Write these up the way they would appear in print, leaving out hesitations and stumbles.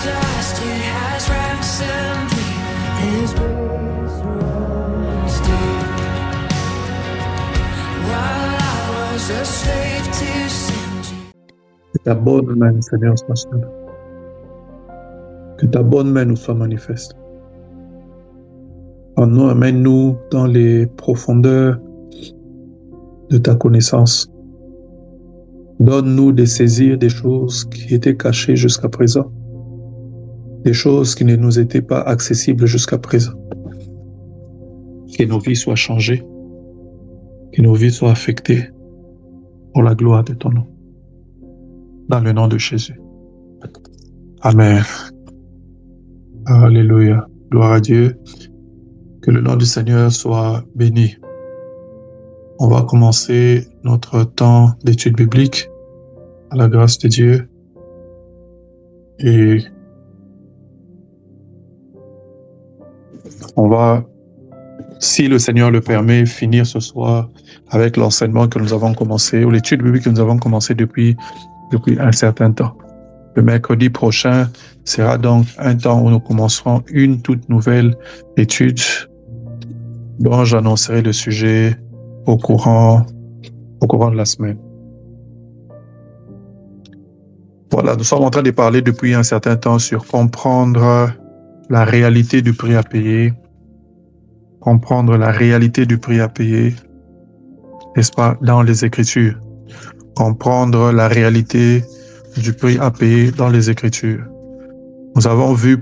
dust, it has ransomed me. His grace runs deep. While I was a slave to sin. Que ta bonne main, Seigneur, soit sur nous. Que ta bonne main nous soit manifeste. En nous, amène-nous dans les profondeurs de ta connaissance. Donne-nous de saisir des choses qui étaient cachées jusqu'à présent, des choses qui ne nous étaient pas accessibles jusqu'à présent. Que nos vies soient changées, que nos vies soient affectées pour la gloire de ton nom. Dans le nom de Jésus. Amen. Alléluia. Gloire à Dieu. Que le nom du Seigneur soit béni. On va commencer notre temps d'étude biblique à la grâce de Dieu. Et on va, si le Seigneur le permet, finir ce soir avec l'enseignement que nous avons commencé, ou l'étude biblique que nous avons commencé depuis un certain temps. Le mercredi prochain sera donc un temps où nous commencerons une toute nouvelle étude dont j'annoncerai le sujet au courant de la semaine. Voilà, nous sommes en train de parler depuis un certain temps sur comprendre la réalité du prix à payer. Comprendre la réalité du prix à payer, n'est-ce pas, dans les Écritures. Comprendre la réalité du prix à payer dans les Écritures. Nous avons vu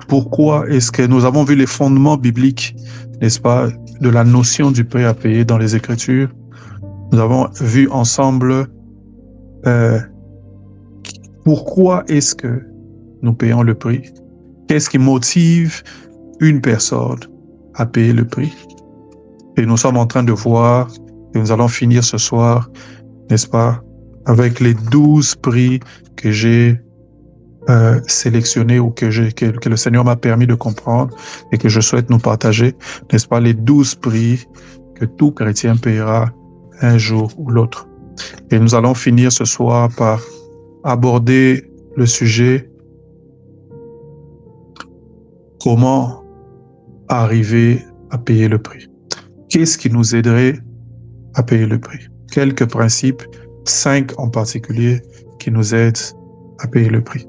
nous avons vu les fondements bibliques, n'est-ce pas, de la notion du prix à payer dans les Écritures. Nous avons vu ensemble pourquoi est-ce que nous payons le prix. Qu'est-ce qui motive une personne à payer le prix. Et nous sommes en train de voir, et nous allons finir ce soir, n'est-ce pas, avec les 12 prix que j'ai sélectionnés ou que le Seigneur m'a permis de comprendre et que je souhaite nous partager, n'est-ce pas, les 12 prix que tout chrétien paiera un jour ou l'autre. Et nous allons finir ce soir par aborder le sujet comment arriver à payer le prix. Qu'est-ce qui nous aiderait à payer le prix? Quelques principes, 5 en particulier, qui nous aident à payer le prix.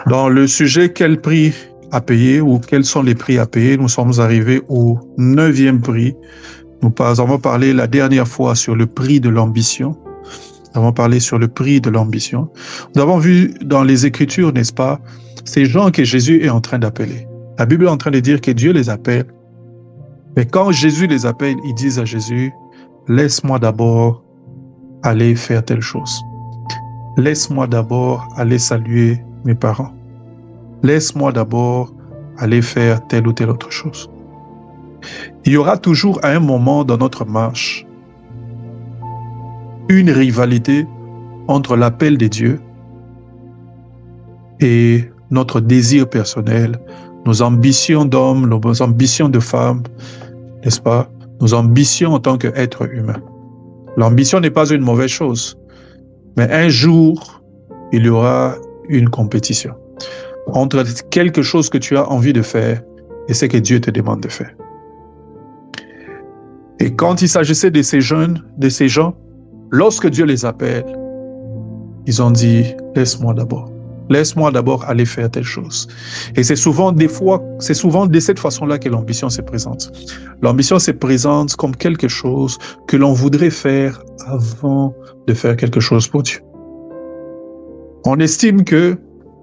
Dans le sujet quel prix à payer ou quels sont les prix à payer, nous sommes arrivés au 9e prix. Nous avons parlé la dernière fois sur le prix de l'ambition. Nous avons parlé sur le prix de l'ambition. Nous avons vu dans les Écritures, n'est-ce pas, ces gens que Jésus est en train d'appeler. La Bible est en train de dire que Dieu les appelle. Mais quand Jésus les appelle, ils disent à Jésus, « Laisse-moi d'abord aller faire telle chose. Laisse-moi d'abord aller saluer mes parents. Laisse-moi d'abord aller faire telle ou telle autre chose. » Il y aura toujours à un moment dans notre marche une rivalité entre l'appel de Dieu et notre désir personnel, nos ambitions d'hommes, nos ambitions de femmes, n'est-ce pas? Nos ambitions en tant qu'être humain. L'ambition n'est pas une mauvaise chose, mais un jour, il y aura une compétition entre quelque chose que tu as envie de faire et ce que Dieu te demande de faire. Et quand il s'agissait de ces jeunes, de ces gens, lorsque Dieu les appelle, ils ont dit, laisse-moi d'abord aller faire telle chose. Et c'est souvent de cette façon-là que l'ambition se présente. L'ambition se présente comme quelque chose que l'on voudrait faire avant de faire quelque chose pour Dieu. On estime que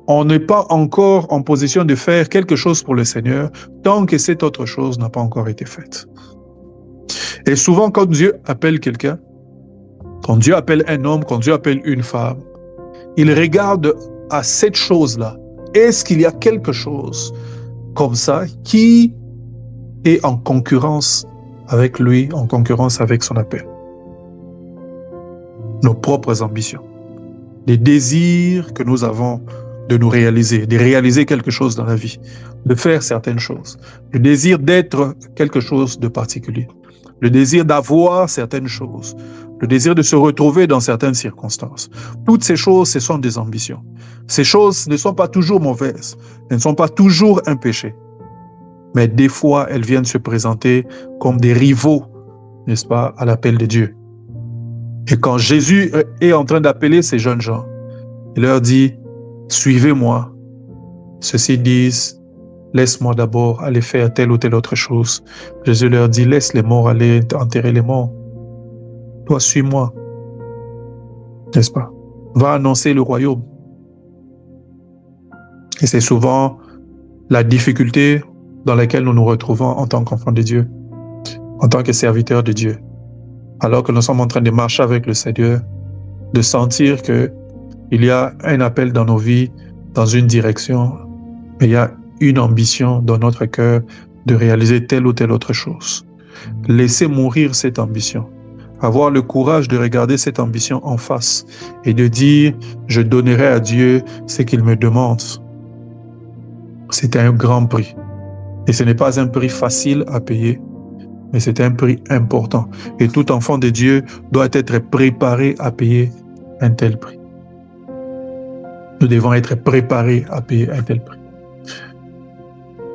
on n'est pas encore en position de faire quelque chose pour le Seigneur tant que cette autre chose n'a pas encore été faite. Et souvent, quand Dieu appelle quelqu'un, quand Dieu appelle un homme, quand Dieu appelle une femme, il regarde à cette chose-là. Est-ce qu'il y a quelque chose comme ça qui est en concurrence avec lui, en concurrence avec son appel? Nos propres ambitions, les désirs que nous avons de réaliser quelque chose dans la vie, de faire certaines choses, le désir d'être quelque chose de particulier. le désir d'avoir certaines choses, le désir de se retrouver dans certaines circonstances. Toutes ces choses, ce sont des ambitions. Ces choses ne sont pas toujours mauvaises, elles ne sont pas toujours un péché. Mais des fois, elles viennent se présenter comme des rivaux, n'est-ce pas, à l'appel de Dieu. Et quand Jésus est en train d'appeler ces jeunes gens, il leur dit, suivez-moi. Ceux-ci disent, laisse-moi d'abord aller faire telle ou telle autre chose. Jésus leur dit, laisse les morts aller enterrer les morts. Toi, suis-moi. N'est-ce pas? Va annoncer le royaume. Et c'est souvent la difficulté dans laquelle nous nous retrouvons en tant qu'enfants de Dieu, en tant que serviteurs de Dieu. Alors que nous sommes en train de marcher avec le Seigneur, de sentir qu'il y a un appel dans nos vies, dans une direction, mais il y a une ambition dans notre cœur de réaliser telle ou telle autre chose. Laissez mourir cette ambition. Avoir le courage de regarder cette ambition en face et de dire, je donnerai à Dieu ce qu'il me demande. C'est un grand prix. Et ce n'est pas un prix facile à payer, mais c'est un prix important. Et tout enfant de Dieu doit être préparé à payer un tel prix. Nous devons être préparés à payer un tel prix.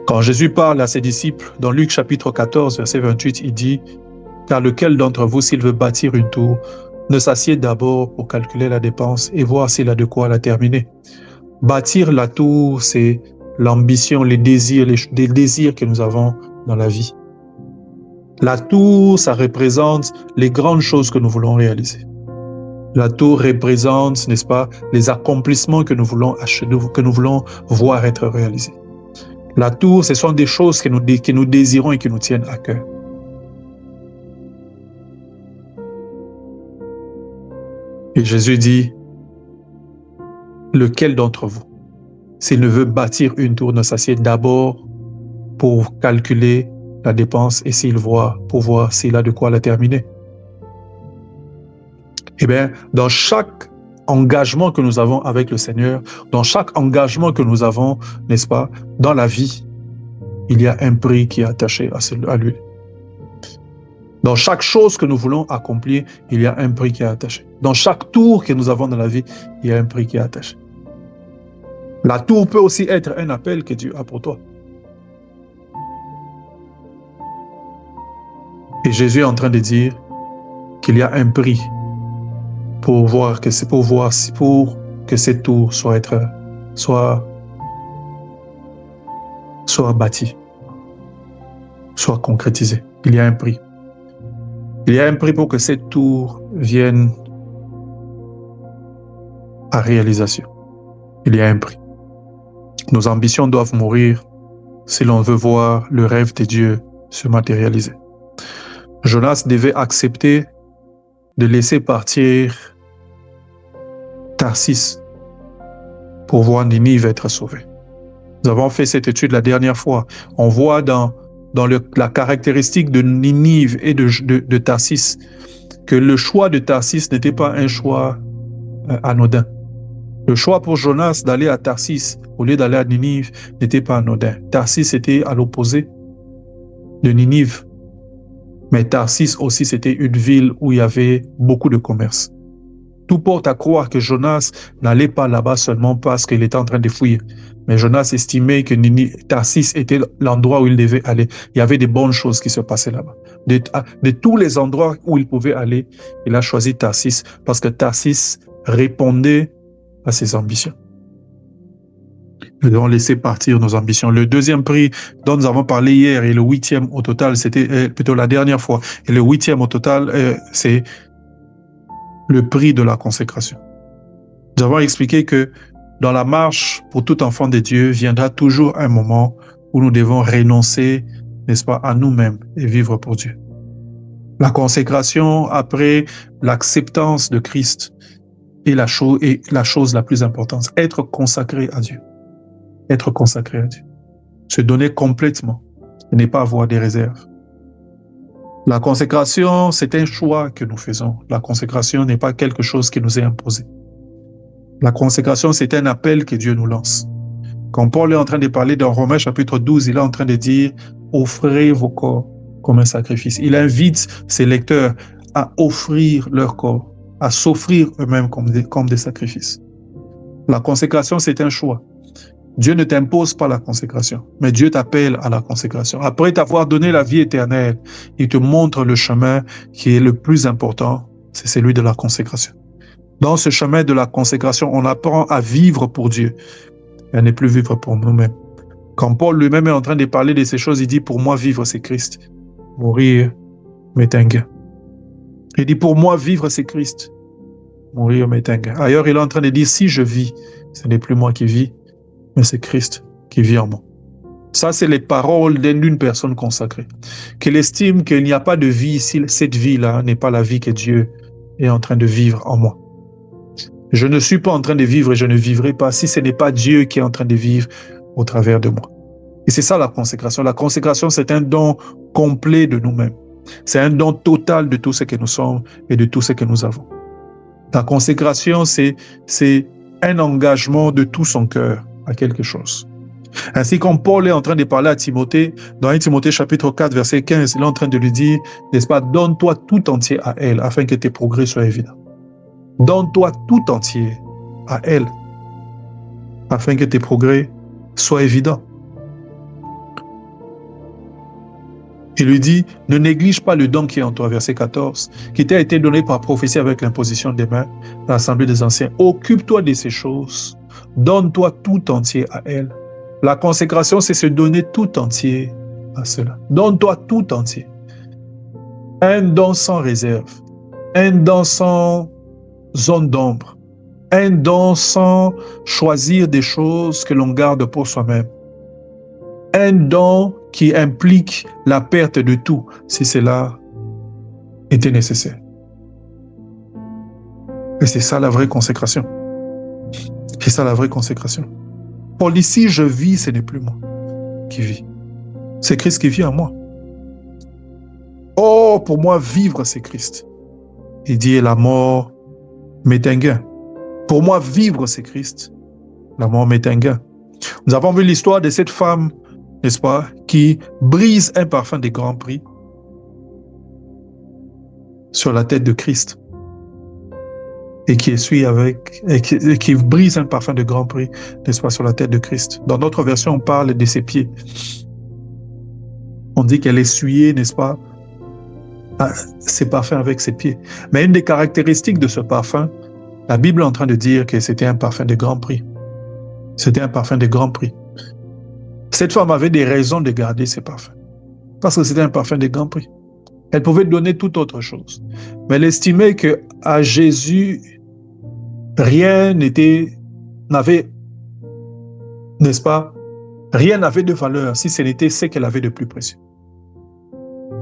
Quand Jésus parle à ses disciples, dans Luc chapitre 14, verset 28, il dit « Car lequel d'entre vous, s'il veut bâtir une tour, ne s'assied d'abord pour calculer la dépense et voir s'il a de quoi la terminer. » Bâtir la tour, c'est l'ambition, les désirs que nous avons dans la vie. La tour, ça représente les grandes choses que nous voulons réaliser. La tour représente, n'est-ce pas, les accomplissements que nous voulons voir être réalisés. La tour, ce sont des choses que nous désirons et qui nous tiennent à cœur. Et Jésus dit, lequel d'entre vous, s'il ne veut bâtir une tour, ne s'assied d'abord pour calculer la dépense et pour voir s'il a de quoi la terminer. Eh bien, dans chaque engagement que nous avons avec le Seigneur, dans chaque engagement que nous avons, n'est-ce pas, dans la vie, il y a un prix qui est attaché à lui. Dans chaque chose que nous voulons accomplir, il y a un prix qui est attaché. Dans chaque tour que nous avons dans la vie, il y a un prix qui est attaché. La tour peut aussi être un appel que Dieu a pour toi. Et Jésus est en train de dire qu'il y a un prix pour que cette tour soit bâtie, soit concrétisée. Il y a un prix. Il y a un prix pour que cette tour vienne à réalisation. Il y a un prix. Nos ambitions doivent mourir si l'on veut voir le rêve de Dieu se matérialiser. Jonas devait accepter de laisser partir Tarsis pour voir Ninive être sauvée. Nous avons fait cette étude la dernière fois. On voit dans la caractéristique de Ninive et de Tarsis que le choix de Tarsis n'était pas un choix anodin. Le choix pour Jonas d'aller à Tarsis au lieu d'aller à Ninive n'était pas anodin. Tarsis était à l'opposé de Ninive. Mais Tarsis aussi, c'était une ville où il y avait beaucoup de commerce. Tout porte à croire que Jonas n'allait pas là-bas seulement parce qu'il était en train de fuir. Mais Jonas estimait que Tarsis était l'endroit où il devait aller. Il y avait des bonnes choses qui se passaient là-bas. De tous les endroits où il pouvait aller, il a choisi Tarsis parce que Tarsis répondait à ses ambitions. Nous devons laisser partir nos ambitions. Le deuxième prix dont nous avons parlé hier et le 8e au total, c'était plutôt la dernière fois. Et le 8e au total, c'est le prix de la consécration. Nous avons expliqué que dans la marche pour tout enfant de Dieu, viendra toujours un moment où nous devons renoncer, n'est-ce pas, à nous-mêmes et vivre pour Dieu. La consécration après l'acceptance de Christ est la chose la plus importante. Être consacré à Dieu. Être consacré à Dieu. Se donner complètement et ne pas avoir des réserves. La consécration, c'est un choix que nous faisons. La consécration n'est pas quelque chose qui nous est imposé. La consécration, c'est un appel que Dieu nous lance. Quand Paul est en train de parler dans Romains chapitre 12, il est en train de dire « Offrez vos corps comme un sacrifice. Il invite ses lecteurs à offrir leur corps, à s'offrir eux-mêmes comme des sacrifices. La consécration, c'est un choix. Dieu ne t'impose pas la consécration, mais Dieu t'appelle à la consécration. Après t'avoir donné la vie éternelle, il te montre le chemin qui est le plus important, c'est celui de la consécration. Dans ce chemin de la consécration, on apprend à vivre pour Dieu et à ne plus vivre pour nous-mêmes. Quand Paul lui-même est en train de parler de ces choses, il dit, pour moi, vivre, c'est Christ. Mourir m'est un gain. Il dit, pour moi, vivre, c'est Christ. Mourir m'est un gain. Ailleurs, il est en train de dire, si je vis, ce n'est plus moi qui vis, mais c'est Christ qui vit en moi. Ça, c'est les paroles d'une personne consacrée, qu'elle estime qu'il n'y a pas de vie ici. Cette vie-là n'est pas la vie que Dieu est en train de vivre en moi. Je ne suis pas en train de vivre et je ne vivrai pas si ce n'est pas Dieu qui est en train de vivre au travers de moi. Et c'est ça la consécration. La consécration, c'est un don complet de nous-mêmes. C'est un don total de tout ce que nous sommes et de tout ce que nous avons. La consécration, c'est un engagement de tout son cœur à quelque chose. Ainsi, comme Paul est en train de parler à Timothée, dans 1 Timothée chapitre 4, verset 15, il est en train de lui dire, n'est-ce pas, donne-toi tout entier à elle, afin que tes progrès soient évidents. Donne-toi tout entier à elle, afin que tes progrès soient évidents. Il lui dit, ne néglige pas le don qui est en toi, verset 14, qui t'a été donné par prophétie avec l'imposition des mains à l'Assemblée des anciens. Occupe-toi de ces choses, donne-toi tout entier à elle. La consécration, c'est se donner tout entier à cela. Donne-toi tout entier. Un don sans réserve, un don sans zone d'ombre, un don sans choisir des choses que l'on garde pour soi-même. Un don qui implique la perte de tout, si cela était nécessaire. Et c'est ça la vraie consécration. C'est ça la vraie consécration. Paul dit, si je vis, ce n'est plus moi qui vis. C'est Christ qui vit en moi. Oh, pour moi, vivre, c'est Christ. Il dit, et la mort m'est un gain. Pour moi, vivre, c'est Christ. La mort m'est un gain. Nous avons vu l'histoire de cette femme, n'est-ce pas, qui brise un parfum de grand prix sur la tête de Christ et qui essuie qui brise un parfum de grand prix, n'est-ce pas, sur la tête de Christ. Dans notre version, on parle de ses pieds. On dit qu'elle essuyait, n'est-ce pas, ses parfums avec ses pieds. Mais une des caractéristiques de ce parfum, la Bible est en train de dire que c'était un parfum de grand prix. C'était un parfum de grand prix. Cette femme avait des raisons de garder ses parfums, parce que c'était un parfum de grand prix. Elle pouvait donner toute autre chose. Mais elle estimait qu'à Jésus, rien n'avait, n'est-ce pas, rien n'avait de valeur si ce n'était ce qu'elle avait de plus précieux.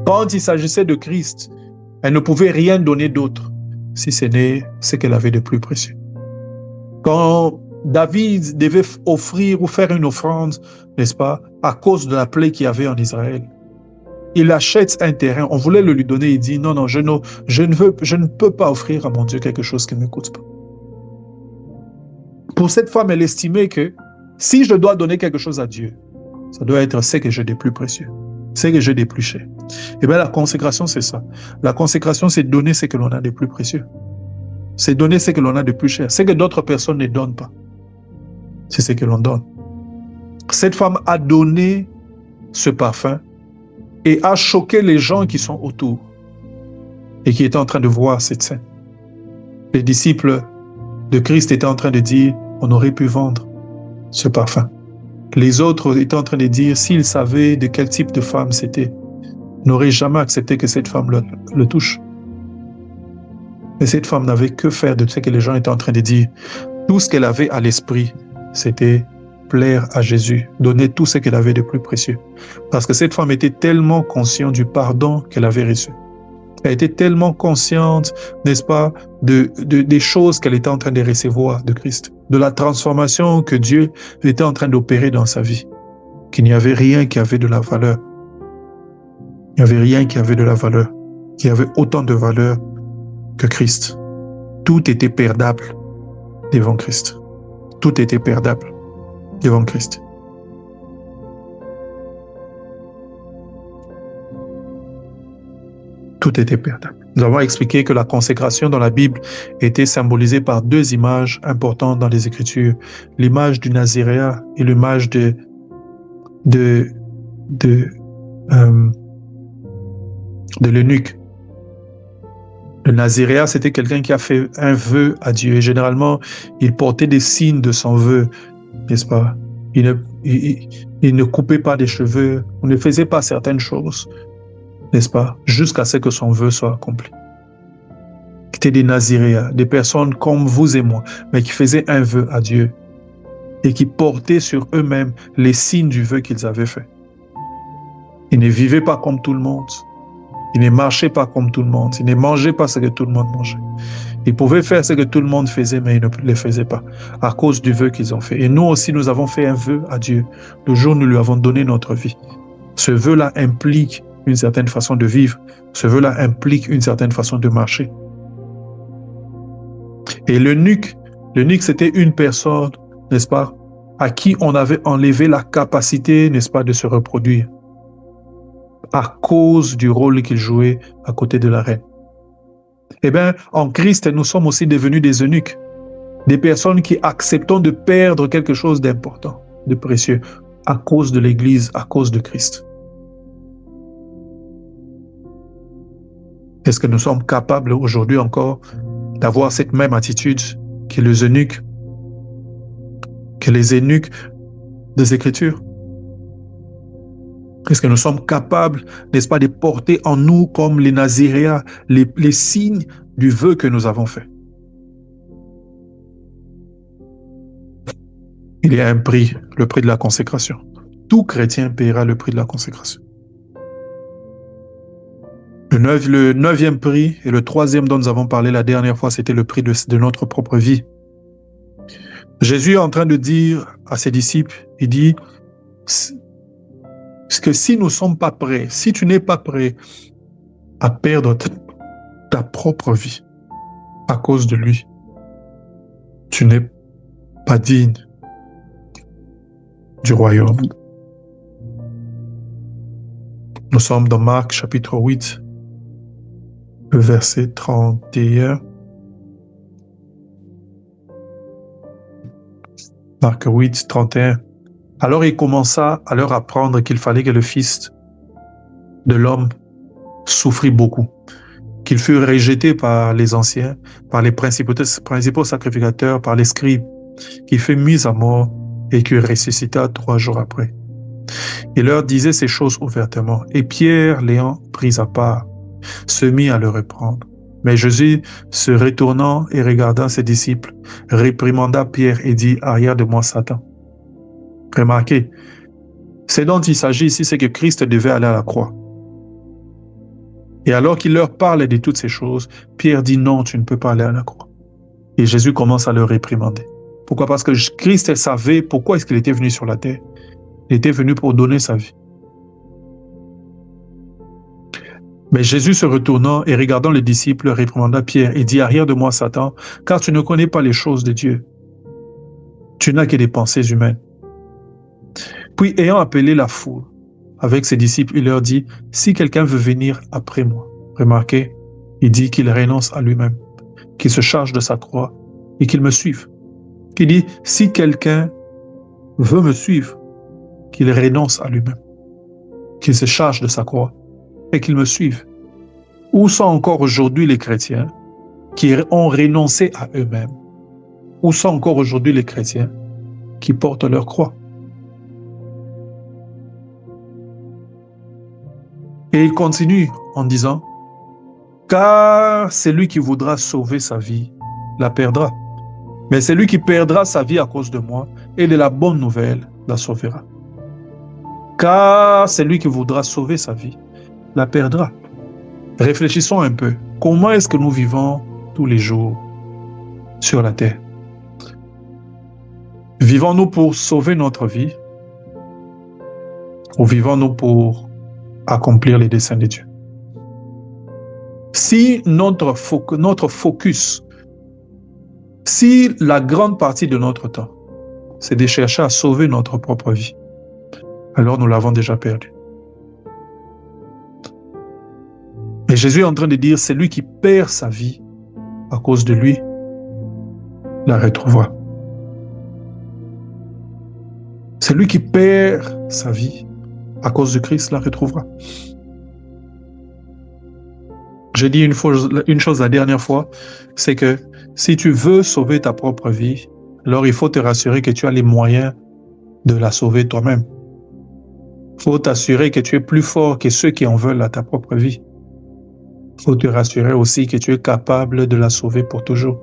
Quand il s'agissait de Christ, elle ne pouvait rien donner d'autre si ce n'est ce qu'elle avait de plus précieux. Quand David devait offrir ou faire une offrande, n'est-ce pas, à cause de la plaie qu'il y avait en Israël, il achète un terrain, on voulait le lui donner, il dit non, je ne peux pas offrir à mon Dieu quelque chose qui ne me coûte pas. Pour cette femme, elle estimait que si je dois donner quelque chose à Dieu, ça doit être ce que j'ai de plus précieux, ce que j'ai de plus cher. Et bien la consécration, c'est ça. La consécration, c'est donner ce que l'on a de plus précieux. C'est donner ce que l'on a de plus cher. Ce que d'autres personnes ne donnent pas, c'est ce que l'on donne. Cette femme a donné ce parfum et a choqué les gens qui sont autour et qui étaient en train de voir cette scène. Les disciples de Christ étaient en train de dire, on aurait pu vendre ce parfum. Les autres étaient en train de dire, s'ils savaient de quel type de femme c'était, ils n'auraient jamais accepté que cette femme le touche. Mais cette femme n'avait que faire de ce que les gens étaient en train de dire. Tout ce qu'elle avait à l'esprit, c'était plaire à Jésus, donner tout ce qu'elle avait de plus précieux. Parce que cette femme était tellement consciente du pardon qu'elle avait reçu. Elle était tellement consciente, n'est-ce pas, des choses qu'elle était en train de recevoir de Christ, de la transformation que Dieu était en train d'opérer dans sa vie, qu'il n'y avait rien qui avait de la valeur. Il n'y avait rien qui avait de la valeur, qui avait autant de valeur que Christ. Tout était perdable devant Christ. Tout était perdable devant Christ. tout était perdable. Nous avons expliqué que la consécration dans la Bible était symbolisée par deux images importantes dans les Écritures. L'image du Naziréat et l'image de l'eunuque. Le Naziréat, c'était quelqu'un qui a fait un vœu à Dieu. Et généralement, il portait des signes de son vœu, n'est-ce pas? Il ne coupait pas des cheveux, on ne faisait pas certaines choses, n'est-ce pas? Jusqu'à ce que son vœu soit accompli. C'était des Naziréats, des personnes comme vous et moi, mais qui faisaient un vœu à Dieu et qui portaient sur eux-mêmes les signes du vœu qu'ils avaient fait. Ils ne vivaient pas comme tout le monde. Ils ne marchaient pas comme tout le monde. Ils ne mangeaient pas ce que tout le monde mangeait. Ils pouvaient faire ce que tout le monde faisait, mais ils ne le faisaient pas à cause du vœu qu'ils ont fait. Et nous aussi, nous avons fait un vœu à Dieu le jour où nous lui avons donné notre vie. Ce vœu-là implique une certaine façon de vivre. Ce vœu-là implique une certaine façon de marcher. Et l'eunuque, c'était une personne, n'est-ce pas, à qui on avait enlevé la capacité, n'est-ce pas, de se reproduire à cause du rôle qu'il jouait à côté de la reine. Eh bien, en Christ, nous sommes aussi devenus des eunuques, des personnes qui acceptons de perdre quelque chose d'important, de précieux, à cause de l'Église, à cause de Christ. Est-ce que nous sommes capables aujourd'hui encore d'avoir cette même attitude que les eunuques des Écritures? Est-ce que nous sommes capables, n'est-ce pas, de porter en nous, comme les Naziréats, les signes du vœu que nous avons fait? Il y a un prix, le prix de la consécration. Tout chrétien paiera le prix de la consécration. Le neuvième prix et le troisième dont nous avons parlé la dernière fois, c'était le prix de notre propre vie. Jésus est en train de dire à ses disciples, il dit que si nous ne sommes pas prêts, si tu n'es pas prêt à perdre ta propre vie à cause de lui, tu n'es pas digne du royaume. Nous sommes dans Marc chapitre 8, le verset 31. Marc 8, 31. Alors il commença à leur apprendre qu'il fallait que le Fils de l'homme souffrit beaucoup, qu'il fût rejeté par les anciens, par les principaux sacrificateurs, par les scribes, qu'il fut mis à mort et qu'il ressuscita 3 jours après. Il leur disait ces choses ouvertement, et Pierre, l'ayant pris à part, se mit à le reprendre. Mais Jésus, se retournant et regardant ses disciples, réprimanda Pierre et dit, « Arrière de moi, Satan. » Remarquez, ce dont il s'agit ici, c'est que Christ devait aller à la croix. Et alors qu'il leur parle de toutes ces choses, Pierre dit, « Non, tu ne peux pas aller à la croix. » Et Jésus commence à le réprimander. Pourquoi? Parce que Christ savait pourquoi est-ce qu'il était venu sur la terre. Il était venu pour donner sa vie. Mais Jésus, se retournant et regardant les disciples, réprimanda Pierre et dit, « Arrière de moi, Satan, car tu ne connais pas les choses de Dieu. Tu n'as que des pensées humaines. » Puis, ayant appelé la foule avec ses disciples, il leur dit, « Si quelqu'un veut venir après moi, » remarquez, il dit qu'il renonce à lui-même, qu'il se charge de sa croix et qu'il me suive. Il dit, « Si quelqu'un veut me suivre, qu'il renonce à lui-même, qu'il se charge de sa croix et qu'il me suive. » Où sont encore aujourd'hui les chrétiens qui ont renoncé à eux-mêmes? Où sont encore aujourd'hui les chrétiens qui portent leur croix? Et il continue en disant, « Car celui qui voudra sauver sa vie la perdra. Mais celui qui perdra sa vie à cause de moi et de la bonne nouvelle la sauvera. Car celui qui voudra sauver sa vie la perdra. » Réfléchissons un peu. Comment est-ce que nous vivons tous les jours sur la terre? Vivons-nous pour sauver notre vie ou vivons-nous pour accomplir les desseins de Dieu? Si notre focus, si la grande partie de notre temps, c'est de chercher à sauver notre propre vie, alors nous l'avons déjà perdu. Mais Jésus est en train de dire, celui qui perd sa vie à cause de lui, la retrouvera. Celui qui perd sa vie à cause de Christ la retrouvera. J'ai dit une chose la dernière fois, c'est que si tu veux sauver ta propre vie, alors il faut te rassurer que tu as les moyens de la sauver toi-même. Il faut t'assurer que tu es plus fort que ceux qui en veulent à ta propre vie. Il faut te rassurer aussi que tu es capable de la sauver pour toujours.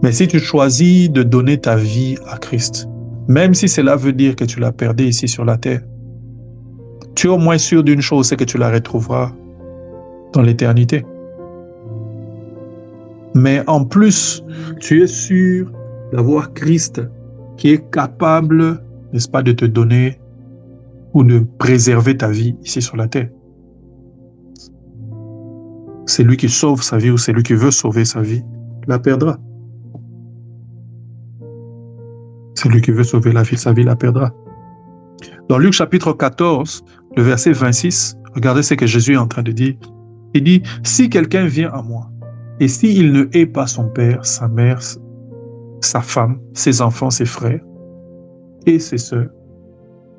Mais si tu choisis de donner ta vie à Christ, même si cela veut dire que tu l'as perdue ici sur la terre, tu es au moins sûr d'une chose, c'est que tu la retrouveras dans l'éternité. Mais en plus, tu es sûr d'avoir Christ qui est capable, n'est-ce pas, de te donner ou de préserver ta vie ici sur la terre. C'est lui qui sauve sa vie ou c'est lui qui veut sauver sa vie, la perdra. Celui qui veut sauver sa vie la perdra. Dans Luc chapitre 14, le verset 26, regardez ce que Jésus est en train de dire. Il dit, si quelqu'un vient à moi, et s'il ne hait pas son père, sa mère, sa femme, ses enfants, ses frères, et ses sœurs,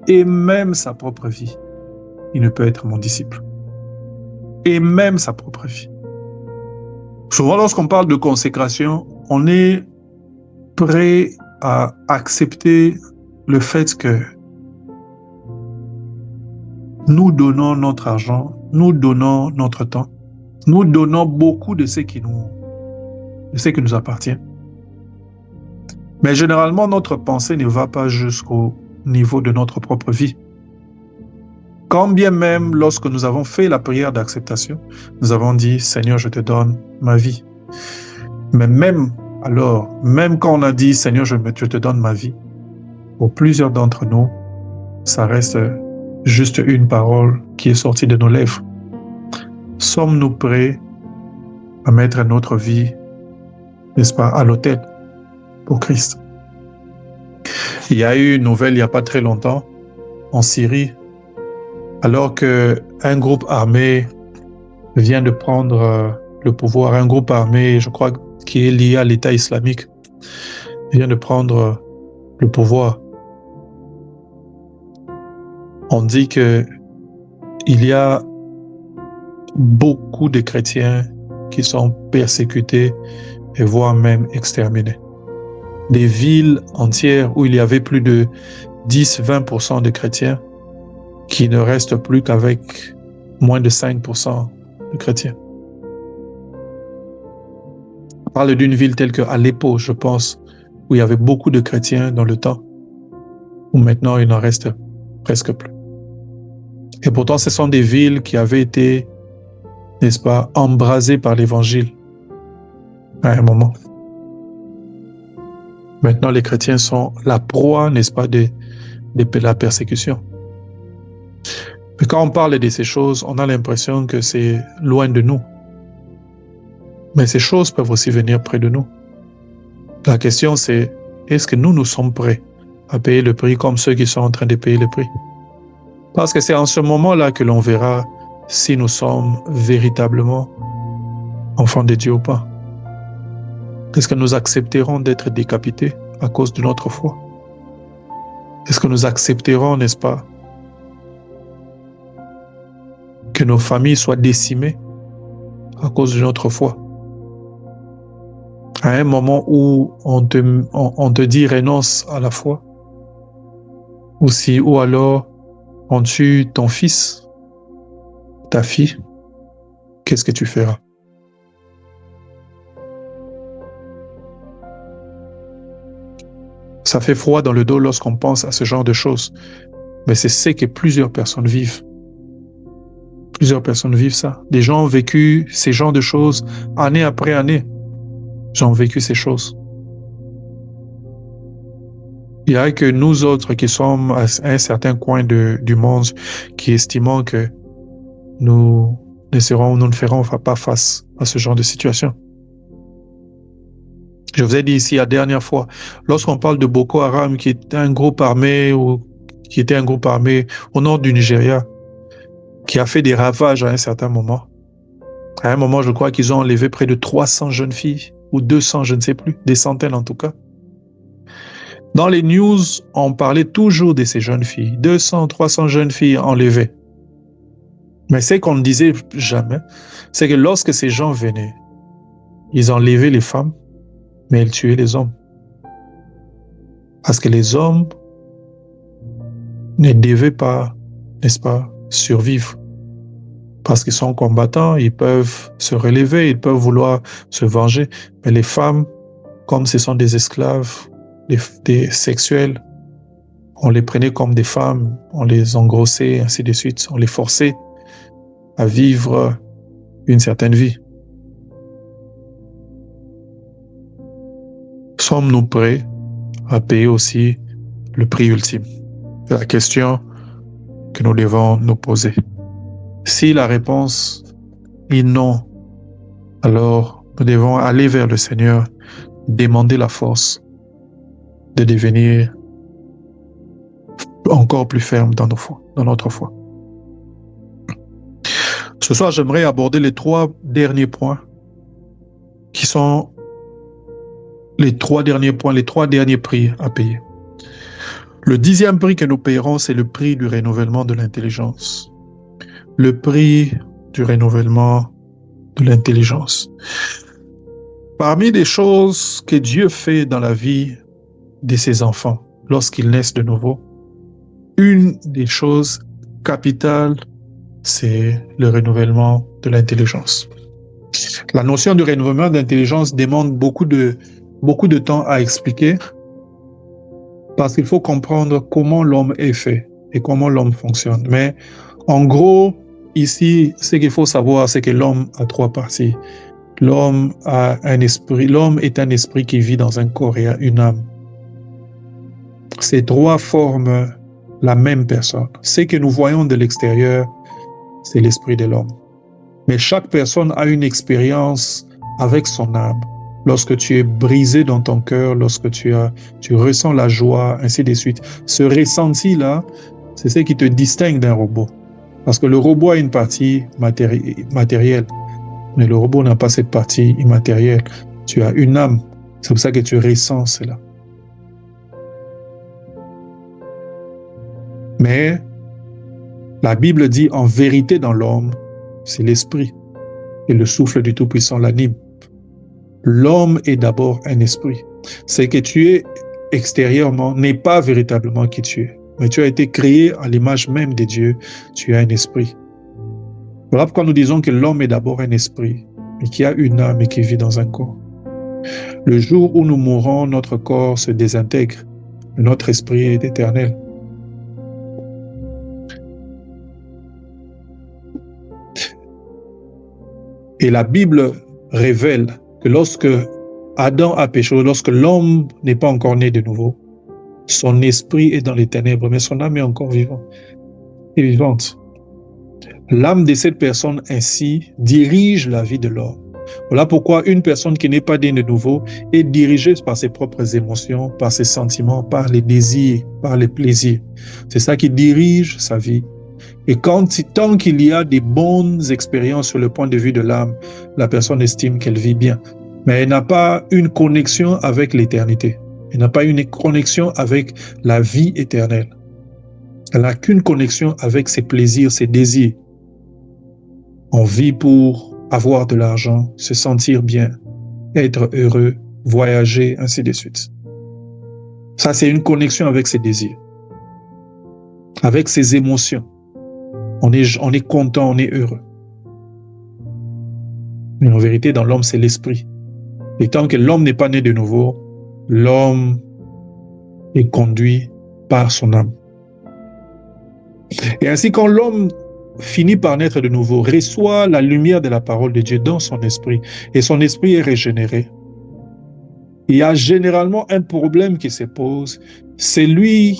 et même sa propre vie, il ne peut être mon disciple. Et même sa propre vie. Souvent, lorsqu'on parle de consécration, on est prêt à accepter le fait que nous donnons notre argent, nous donnons notre temps, nous donnons beaucoup de ce qui nous appartient. Mais généralement, notre pensée ne va pas jusqu'au niveau de notre propre vie. Quand bien même, lorsque nous avons fait la prière d'acceptation, nous avons dit, Seigneur, je te donne ma vie. Mais même alors, même quand on a dit, Seigneur, je te donne ma vie, pour plusieurs d'entre nous, ça reste juste une parole qui est sortie de nos lèvres. Sommes-nous prêts à mettre notre vie, n'est-ce pas, à l'autel pour Christ? Il y a eu une nouvelle il n'y a pas très longtemps en Syrie, alors qu'un groupe armé vient de prendre le pouvoir, un groupe armé, je crois, qui est lié à l'État islamique, vient de prendre le pouvoir. On dit que il y a beaucoup de chrétiens qui sont persécutés et voire même exterminés. Des villes entières où il y avait plus de 10-20% de chrétiens qui ne restent plus qu'avec moins de 5% de chrétiens. On parle d'une ville telle que Aleppo, je pense, où il y avait beaucoup de chrétiens dans le temps, où maintenant il n'en reste presque plus. Et pourtant, ce sont des villes qui avaient été, n'est-ce pas, embrasées par l'Évangile à un moment. Maintenant, les chrétiens sont la proie, n'est-ce pas, de la persécution. Mais quand on parle de ces choses, on a l'impression que c'est loin de nous. Mais ces choses peuvent aussi venir près de nous. La question c'est, est-ce que nous sommes prêts à payer le prix comme ceux qui sont en train de payer le prix? Parce que c'est en ce moment-là que l'on verra si nous sommes véritablement enfants de Dieu ou pas. Est-ce que nous accepterons d'être décapités à cause de notre foi? Est-ce que nous accepterons, n'est-ce pas, que nos familles soient décimées à cause de notre foi? À un moment où on te dit renonce à la foi, ou alors on tue ton fils, ta fille, qu'est-ce que tu feras? Ça fait froid dans le dos lorsqu'on pense à ce genre de choses, mais c'est ce que plusieurs personnes vivent. Plusieurs personnes vivent ça. Des gens ont vécu ces genres de choses année après année. Ils ont vécu ces choses. Il n'y a que nous autres qui sommes à un certain coin du monde qui estimons que nous ne ferons pas face à ce genre de situation. Je vous ai dit ici la dernière fois, lorsqu'on parle de Boko Haram, qui était un groupe armé au nord du Nigeria, qui a fait des ravages à un certain moment. À un moment, je crois qu'ils ont enlevé près de 300 jeunes filles, ou 200, je ne sais plus, des centaines en tout cas. Dans les news, on parlait toujours de ces jeunes filles, 200, 300 jeunes filles enlevées. Mais ce qu'on ne disait jamais, c'est que lorsque ces gens venaient, ils enlevaient les femmes, mais ils tuaient les hommes. Parce que les hommes ne devaient pas, n'est-ce pas, survivre. Parce qu'ils sont combattants, ils peuvent se relever, ils peuvent vouloir se venger. Mais les femmes, comme ce sont des esclaves, des sexuels, on les prenait comme des femmes, on les engrossait, ainsi de suite. On les forçait à vivre une certaine vie. Sommes-nous prêts à payer aussi le prix ultime? C'est la question que nous devons nous poser. Si la réponse est non, alors nous devons aller vers le Seigneur, demander la force de devenir encore plus ferme dans notre foi. Ce soir, j'aimerais aborder les 3 derniers points qui sont les 3 derniers points, les 3 derniers prix à payer. Le 10e prix que nous payerons, c'est le prix du renouvellement de l'intelligence. Le prix du renouvellement de l'intelligence. Parmi les choses que Dieu fait dans la vie de ses enfants lorsqu'ils naissent de nouveau, une des choses capitales, c'est le renouvellement de l'intelligence. La notion de renouvellement d'intelligence demande beaucoup de temps à expliquer parce qu'il faut comprendre comment l'homme est fait et comment l'homme fonctionne. Mais en gros, ici, ce qu'il faut savoir, c'est que l'homme a 3 parties. L'homme a un esprit. L'homme est un esprit qui vit dans un corps et a une âme. Ces 3 forment la même personne. Ce que nous voyons de l'extérieur, c'est l'esprit de l'homme. Mais chaque personne a une expérience avec son âme. Lorsque tu es brisé dans ton cœur, lorsque tu ressens la joie, ainsi de suite. Ce ressenti-là, c'est ce qui te distingue d'un robot. Parce que le robot a une partie matérielle, mais le robot n'a pas cette partie immatérielle. Tu as une âme. C'est pour ça que tu ressens cela. Mais la Bible dit en vérité dans l'homme, c'est l'esprit. Et le souffle du Tout-Puissant l'anime. L'homme est d'abord un esprit. Ce que tu es extérieurement n'est pas véritablement qui tu es. Mais tu as été créé à l'image même de Dieu. Tu as un esprit. Voilà pourquoi nous disons que l'homme est d'abord un esprit, mais qui a une âme et qui vit dans un corps. Le jour où nous mourrons, notre corps se désintègre. Notre esprit est éternel. Et la Bible révèle que lorsque Adam a péché, lorsque l'homme n'est pas encore né de nouveau, son esprit est dans les ténèbres, mais son âme est encore vivante. L'âme de cette personne ainsi dirige la vie de l'homme. Voilà pourquoi une personne qui n'est pas née de nouveau est dirigée par ses propres émotions, par ses sentiments, par les désirs, par les plaisirs. C'est ça qui dirige sa vie. Et tant qu'il y a des bonnes expériences sur le point de vue de l'âme, la personne estime qu'elle vit bien. Mais elle n'a pas une connexion avec l'éternité. Elle n'a pas une connexion avec la vie éternelle. Elle n'a qu'une connexion avec ses plaisirs, ses désirs. On vit pour avoir de l'argent, se sentir bien, être heureux, voyager, ainsi de suite. Ça, c'est une connexion avec ses désirs, avec ses émotions. On est content, on est heureux. Mais en vérité, dans l'homme, c'est l'esprit. Et tant que l'homme n'est pas né de nouveau, l'homme est conduit par son âme. Et ainsi, quand l'homme finit par naître de nouveau, reçoit la lumière de la parole de Dieu dans son esprit, et son esprit est régénéré, il y a généralement un problème qui se pose, c'est lui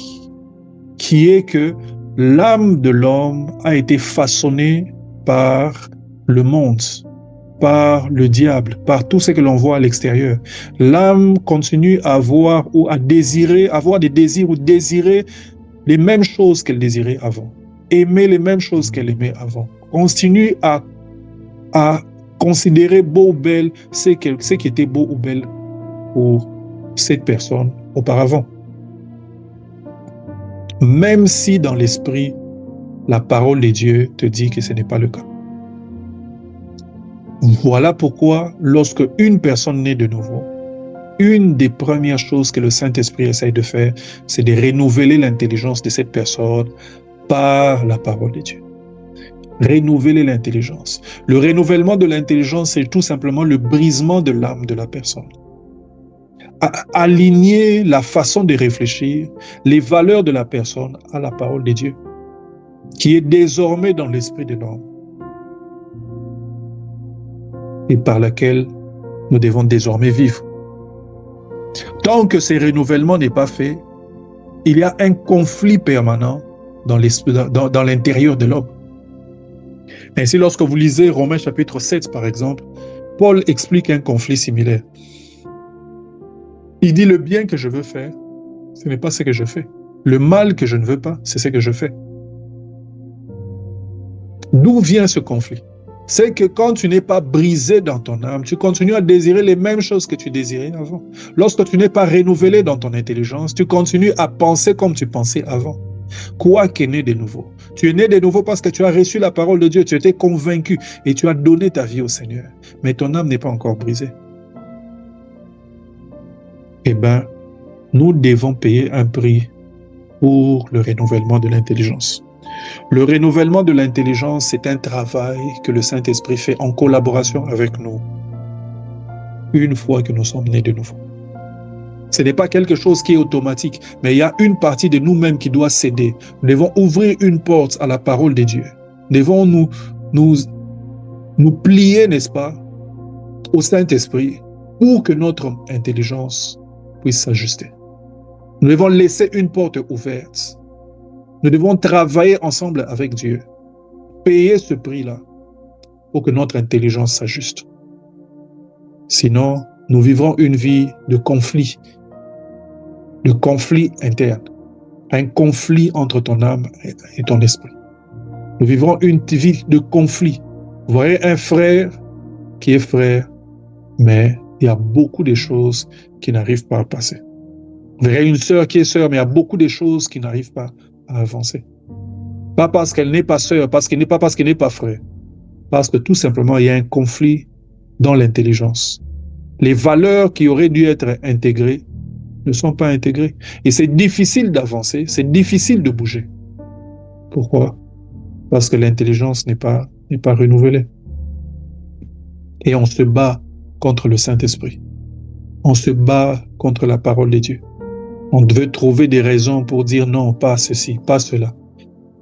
qui est que l'âme de l'homme a été façonnée par le monde, par le diable, par tout ce que l'on voit à l'extérieur. L'âme continue à avoir ou à désirer, avoir des désirs ou désirer les mêmes choses qu'elle désirait avant. aimer les mêmes choses qu'elle aimait avant. Continue à considérer beau ou belle ce qui était beau ou belle pour cette personne auparavant. Même si dans l'esprit, la parole de Dieu te dit que ce n'est pas le cas. Voilà pourquoi, lorsque une personne naît de nouveau, une des premières choses que le Saint-Esprit essaye de faire, c'est de renouveler l'intelligence de cette personne par la parole de Dieu. Renouveler l'intelligence. Le renouvellement de l'intelligence, c'est tout simplement le brisement de l'âme de la personne. Aligner la façon de réfléchir, les valeurs de la personne à la parole de Dieu, qui est désormais dans l'esprit de l'homme et par laquelle nous devons désormais vivre. Tant que ce renouvellement n'est pas fait, il y a un conflit permanent dans l'intérieur de l'homme. Ainsi, lorsque vous lisez Romains chapitre 7, par exemple, Paul explique un conflit similaire. Il dit, le bien que je veux faire, ce n'est pas ce que je fais. Le mal que je ne veux pas, c'est ce que je fais. D'où vient ce conflit? C'est que quand tu n'es pas brisé dans ton âme, tu continues à désirer les mêmes choses que tu désirais avant. Lorsque tu n'es pas renouvelé dans ton intelligence, tu continues à penser comme tu pensais avant. Quoi qu'est né de nouveau? Tu es né de nouveau parce que tu as reçu la parole de Dieu, tu étais convaincu et tu as donné ta vie au Seigneur. Mais ton âme n'est pas encore brisée. Eh bien, nous devons payer un prix pour le renouvellement de l'intelligence. Le renouvellement de l'intelligence, c'est un travail que le Saint-Esprit fait en collaboration avec nous, une fois que nous sommes nés de nouveau. Ce n'est pas quelque chose qui est automatique, mais il y a une partie de nous-mêmes qui doit céder. Nous devons ouvrir une porte à la parole de Dieu. Nous devons nous plier, n'est-ce pas, au Saint-Esprit pour que notre intelligence puisse s'ajuster. Nous devons laisser une porte ouverte. Nous devons travailler ensemble avec Dieu, payer ce prix-là pour que notre intelligence s'ajuste. Sinon, nous vivrons une vie de conflit interne, un conflit entre ton âme et ton esprit. Nous vivrons une vie de conflit. Vous voyez un frère qui est frère, mais il y a beaucoup de choses qui n'arrivent pas à passer. Vous verrez une sœur qui est sœur, mais il y a beaucoup de choses qui n'arrivent pas à avancer. Pas parce qu'elle n'est pas sœur, parce qu'elle n'est pas frère. Parce que tout simplement, il y a un conflit dans l'intelligence. Les valeurs qui auraient dû être intégrées ne sont pas intégrées. Et c'est difficile d'avancer, c'est difficile de bouger. Pourquoi? Parce que l'intelligence n'est pas renouvelée. Et on se bat contre le Saint-Esprit. On se bat contre la parole de Dieu. On veut trouver des raisons pour dire non, pas ceci, pas cela.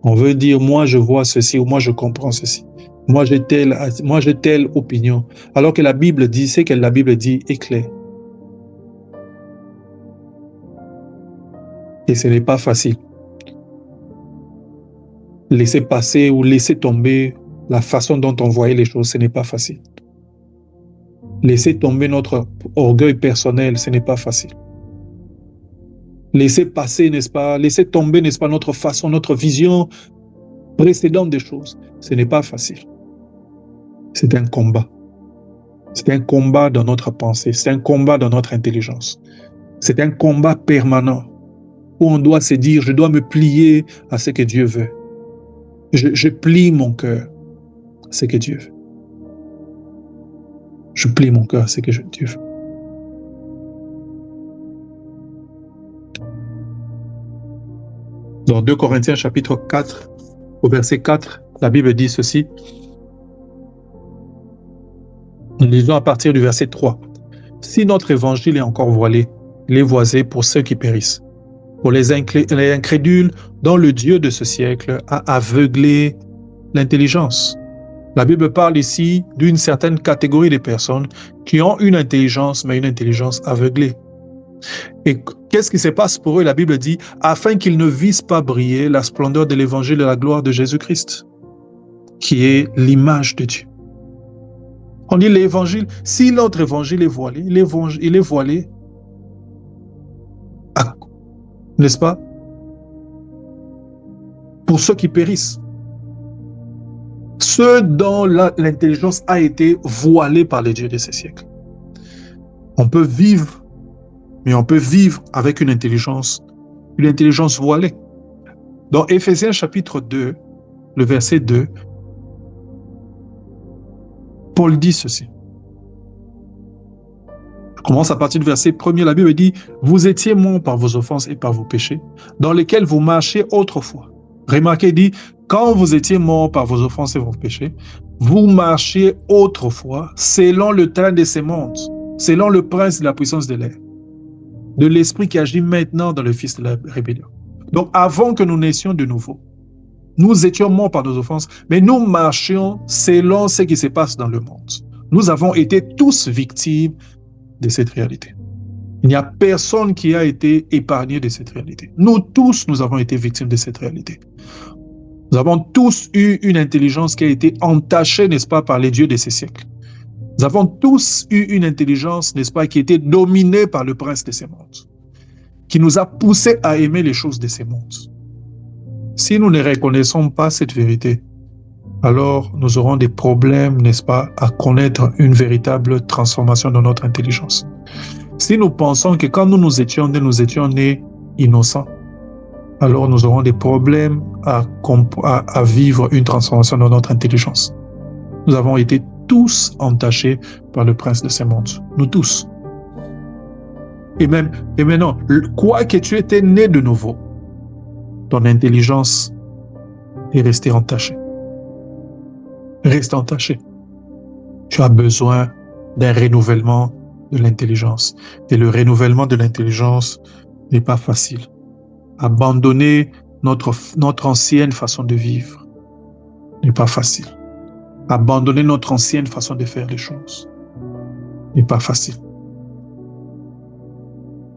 On veut dire moi je vois ceci ou moi je comprends ceci. Moi j'ai telle opinion. Alors que la Bible dit, c'est que la Bible dit est clair. Et ce n'est pas facile. Laisser passer ou laisser tomber la façon dont on voyait les choses, ce n'est pas facile. Laisser tomber notre orgueil personnel, ce n'est pas facile. Laisser passer, n'est-ce pas, laisser tomber, n'est-ce pas, notre façon, notre vision précédente des choses, ce n'est pas facile. C'est un combat. C'est un combat dans notre pensée, c'est un combat dans notre intelligence. C'est un combat permanent où on doit se dire, je dois me plier à ce que Dieu veut. Je plie mon cœur à ce que Dieu veut. Je plie mon cœur à ce que Dieu veut. Dans 2 Corinthiens chapitre 4, au verset 4, la Bible dit ceci. Nous lisons à partir du verset 3. « Si notre évangile est encore voilé, il est voilé pour ceux qui périssent, pour les incrédules dont le Dieu de ce siècle a aveuglé l'intelligence. » La Bible parle ici d'une certaine catégorie de personnes qui ont une intelligence, mais une intelligence aveuglée. Et qu'est-ce qui se passe pour eux? La Bible dit, afin qu'ils ne visent pas briller la splendeur de l'évangile de la gloire de Jésus-Christ, qui est l'image de Dieu. On dit l'évangile, si notre évangile est voilé, il est voilé, n'est-ce pas? pour ceux qui périssent. Ceux dont l'intelligence a été voilée par les dieux de ces siècles. On peut vivre, mais on peut vivre avec une intelligence voilée. Dans Éphésiens chapitre 2, le verset 2, Paul dit ceci. Je commence à partir du verset 1er. La Bible dit « Vous étiez morts par vos offenses et par vos péchés, dans lesquels vous marchiez autrefois. » Remarquez, il dit « Quand vous étiez morts par vos offenses et vos péchés, vous marchiez autrefois selon le train de ces mondes, selon le prince de la puissance de l'air, de l'esprit qui agit maintenant dans le fils de la rébellion. » Donc, avant que nous naissions de nouveau, nous étions morts par nos offenses, mais nous marchions selon ce qui se passe dans le monde. Nous avons été tous victimes de cette réalité. Il n'y a personne qui a été épargné de cette réalité. Nous tous, nous avons été victimes de cette réalité. Nous avons tous eu une intelligence qui a été entachée, n'est-ce pas, par les dieux de ces siècles. Nous avons tous eu une intelligence, n'est-ce pas, qui était dominée par le prince de ces mondes, qui nous a poussés à aimer les choses de ces mondes. Si nous ne reconnaissons pas cette vérité, alors nous aurons des problèmes, n'est-ce pas, à connaître une véritable transformation de notre intelligence. Si nous pensons que quand nous étions nés innocents, alors nous aurons des problèmes à vivre une transformation de notre intelligence. Nous avons été tous entachés par le prince de ces mondes. Nous tous. Et maintenant, quoi que tu étais né de nouveau, ton intelligence est restée entachée. Reste entaché. Tu as besoin d'un renouvellement de l'intelligence. Et le renouvellement de l'intelligence n'est pas facile. Abandonner notre ancienne façon de vivre n'est pas facile. Abandonner notre ancienne façon de faire les choses n'est pas facile.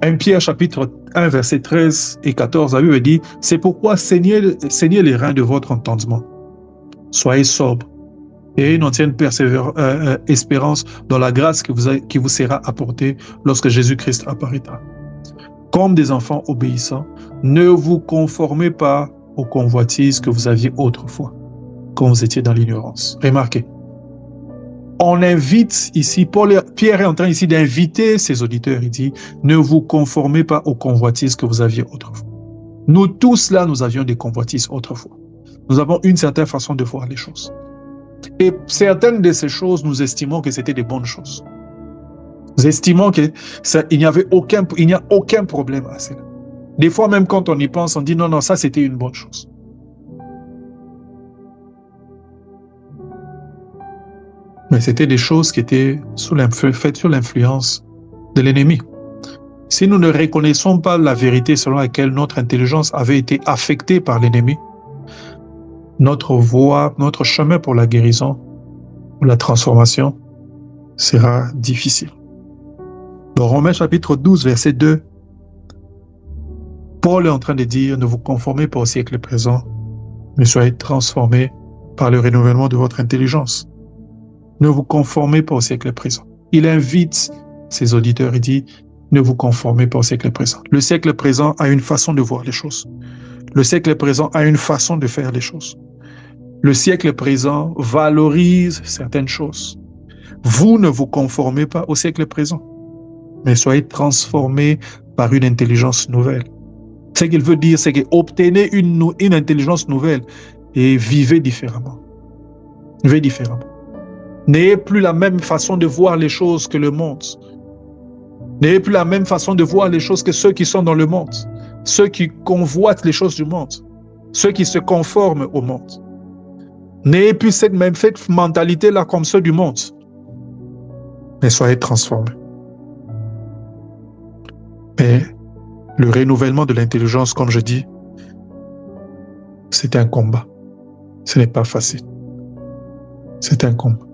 1 Pierre chapitre 1 verset 13 et 14, la Bible dit « C'est pourquoi saignez les reins de votre entendement. Soyez sobres et une ancienne espérance dans la grâce qui vous sera apportée lorsque Jésus-Christ apparaîtra. Comme des enfants obéissants, ne vous conformez pas aux convoitises que vous aviez autrefois, quand vous étiez dans l'ignorance. » Remarquez, on invite ici, Pierre est en train ici d'inviter ses auditeurs, il dit, ne vous conformez pas aux convoitises que vous aviez autrefois. Nous tous là, nous avions des convoitises autrefois. Nous avons une certaine façon de voir les choses. Et certaines de ces choses, nous estimons que c'était des bonnes choses. Nous estimons qu'il n'y a aucun problème à cela. Des fois, même quand on y pense, on dit non, ça c'était une bonne chose. Mais c'était des choses qui étaient faites sous l'influence de l'ennemi. Si nous ne reconnaissons pas la vérité selon laquelle notre intelligence avait été affectée par l'ennemi, notre voie, notre chemin pour la guérison, pour la transformation, sera difficile. Dans Romains chapitre 12, verset 2, Paul est en train de dire, ne vous conformez pas au siècle présent, mais soyez transformés par le renouvellement de votre intelligence. Ne vous conformez pas au siècle présent. Il invite ses auditeurs et dit, ne vous conformez pas au siècle présent. Le siècle présent a une façon de voir les choses. Le siècle présent a une façon de faire les choses. Le siècle présent valorise certaines choses. Vous ne vous conformez pas au siècle présent, mais soyez transformés par une intelligence nouvelle. Ce qu'il veut dire, c'est que obtenez une intelligence nouvelle et vivez différemment. Vivez différemment. N'ayez plus la même façon de voir les choses que le monde. N'ayez plus la même façon de voir les choses que ceux qui sont dans le monde, ceux qui convoitent les choses du monde, ceux qui se conforment au monde. N'ayez plus cette mentalité-là comme ceux du monde, mais soyez transformés. Mais le renouvellement de l'intelligence, comme je dis, c'est un combat. Ce n'est pas facile. C'est un combat.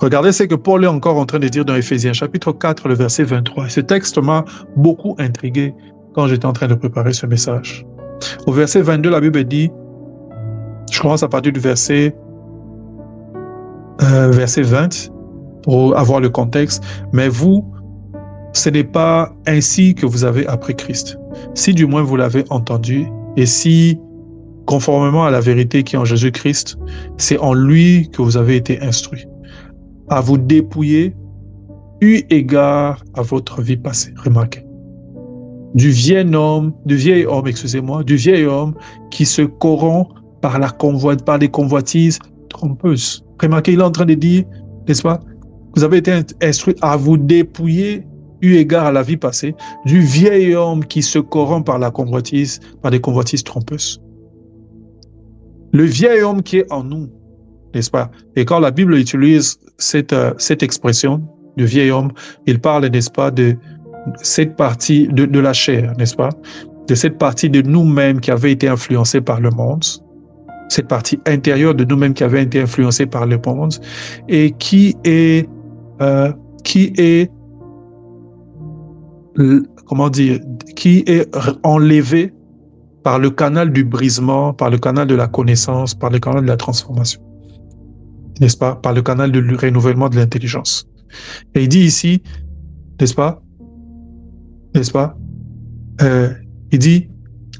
Regardez ce que Paul est encore en train de dire dans Éphésiens, chapitre 4, le verset 23. Ce texte m'a beaucoup intrigué quand j'étais en train de préparer ce message. Au verset 22, la Bible dit, je commence à partir du verset 20, pour avoir le contexte, mais vous, ce n'est pas ainsi que vous avez appris Christ. Si du moins vous l'avez entendu, et si conformément à la vérité qui est en Jésus-Christ, c'est en lui que vous avez été instruits, à vous dépouiller eu égard à votre vie passée. Remarquez. Du vieil homme qui se corrompt par les convoitises trompeuses. Remarquez, il est en train de dire, n'est-ce pas, vous avez été instruits à vous dépouiller eu égard à la vie passée, du vieil homme qui se corrompt par des convoitises trompeuses. Le vieil homme qui est en nous, n'est-ce pas? Et quand la Bible utilise cette expression de vieil homme, il parle, n'est-ce pas, de cette partie de la chair, n'est-ce pas? De cette partie de nous-mêmes qui avait été influencée par le monde, cette partie intérieure de nous-mêmes qui avait été influencée par le monde et qui est enlevée par le canal du brisement, par le canal de la connaissance, par le canal de la transformation, n'est-ce pas? Par le canal du renouvellement de l'intelligence. Et il dit ici, n'est-ce pas? Il dit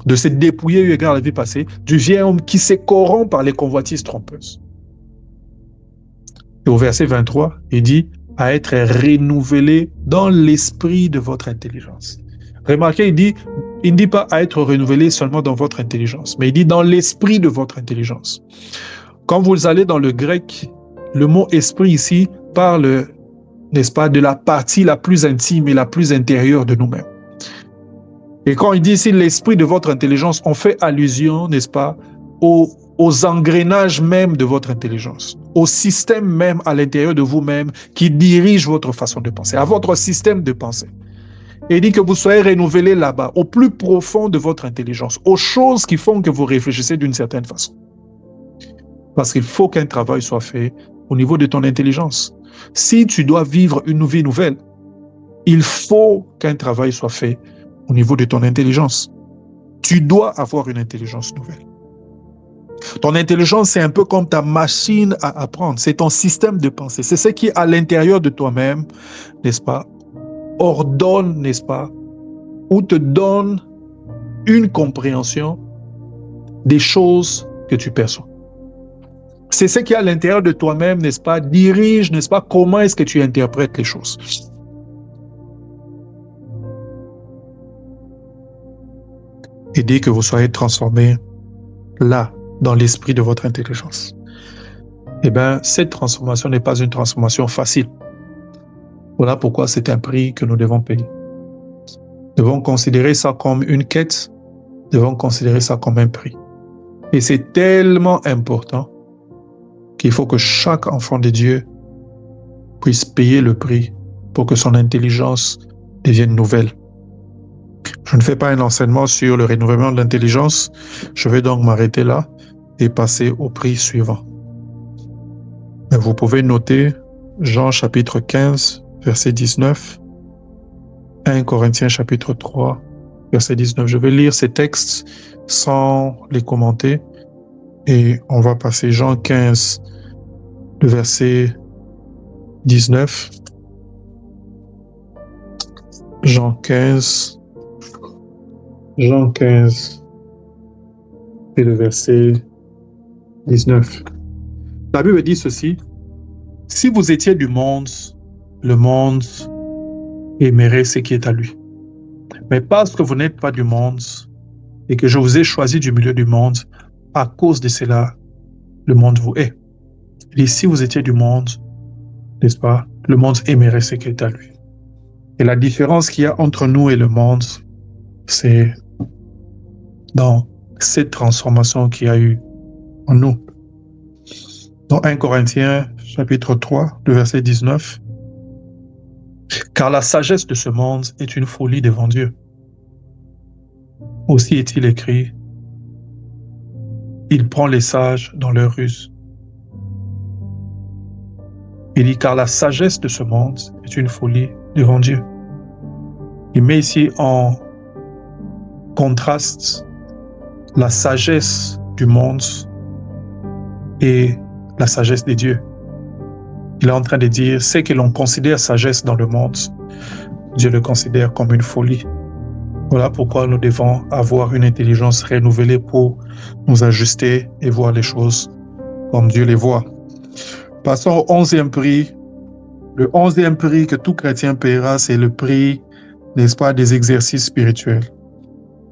de se dépouiller eu égard à la vie passée, du vieil homme qui se corrompt par les convoitises trompeuses. Et au verset 23, il dit à être renouvelé dans l'esprit de votre intelligence. Remarquez, il ne dit pas à être renouvelé seulement dans votre intelligence, mais il dit dans l'esprit de votre intelligence. Quand vous allez dans le grec, le mot esprit ici parle, n'est-ce pas, de la partie la plus intime et la plus intérieure de nous-mêmes. Et quand il dit ici l'esprit de votre intelligence, on fait allusion, n'est-ce pas, aux engrenages même de votre intelligence, au système même à l'intérieur de vous-même qui dirige votre façon de penser, à votre système de pensée. Et il dit que vous soyez renouvelés là-bas, au plus profond de votre intelligence, aux choses qui font que vous réfléchissez d'une certaine façon. Parce qu'il faut qu'un travail soit fait au niveau de ton intelligence. Si tu dois vivre une vie nouvelle, il faut qu'un travail soit fait au niveau de ton intelligence. Tu dois avoir une intelligence nouvelle. Ton intelligence, c'est un peu comme ta machine à apprendre. C'est ton système de pensée. C'est ce qui, à l'intérieur de toi-même, n'est-ce pas, ordonne, n'est-ce pas, ou te donne une compréhension des choses que tu perçois. C'est ce qui, à l'intérieur de toi-même, n'est-ce pas, dirige, n'est-ce pas, comment est-ce que tu interprètes les choses. Et dès que vous soyez transformés là, dans l'esprit de votre intelligence, eh bien, cette transformation n'est pas une transformation facile. Voilà pourquoi c'est un prix que nous devons payer. Nous devons considérer ça comme une quête, nous devons considérer ça comme un prix. Et c'est tellement important qu'il faut que chaque enfant de Dieu puisse payer le prix pour que son intelligence devienne nouvelle. Je ne fais pas un enseignement sur le renouvellement de l'intelligence. Je vais donc m'arrêter là et passer au prix suivant. Mais vous pouvez noter Jean chapitre 15, verset 19, 1 Corinthiens chapitre 3, verset 19. Je vais lire ces textes sans les commenter et on va passer Jean 15, le verset 19. Jean 15 et le verset 19. La Bible dit ceci: si vous étiez du monde, le monde aimerait ce qui est à lui. Mais parce que vous n'êtes pas du monde et que je vous ai choisi du milieu du monde, à cause de cela, le monde vous hait. Et si vous étiez du monde, n'est-ce pas, le monde aimerait ce qui est à lui. Et la différence qu'il y a entre nous et le monde, c'est dans cette transformation qu'il y a eu en nous. Dans 1 Corinthiens chapitre 3, le verset 19, car la sagesse de ce monde est une folie devant Dieu. Aussi est-il écrit, il prend les sages dans leur ruse. Il dit, car la sagesse de ce monde est une folie devant Dieu. Il met ici en contraste la sagesse du monde et la sagesse de Dieu. Il est en train de dire, ce que l'on considère sagesse dans le monde, Dieu le considère comme une folie. Voilà pourquoi nous devons avoir une intelligence renouvelée pour nous ajuster et voir les choses comme Dieu les voit. Passons au 11e prix. Le 11e prix que tout chrétien paiera, c'est le prix, n'est-ce pas, des exercices spirituels.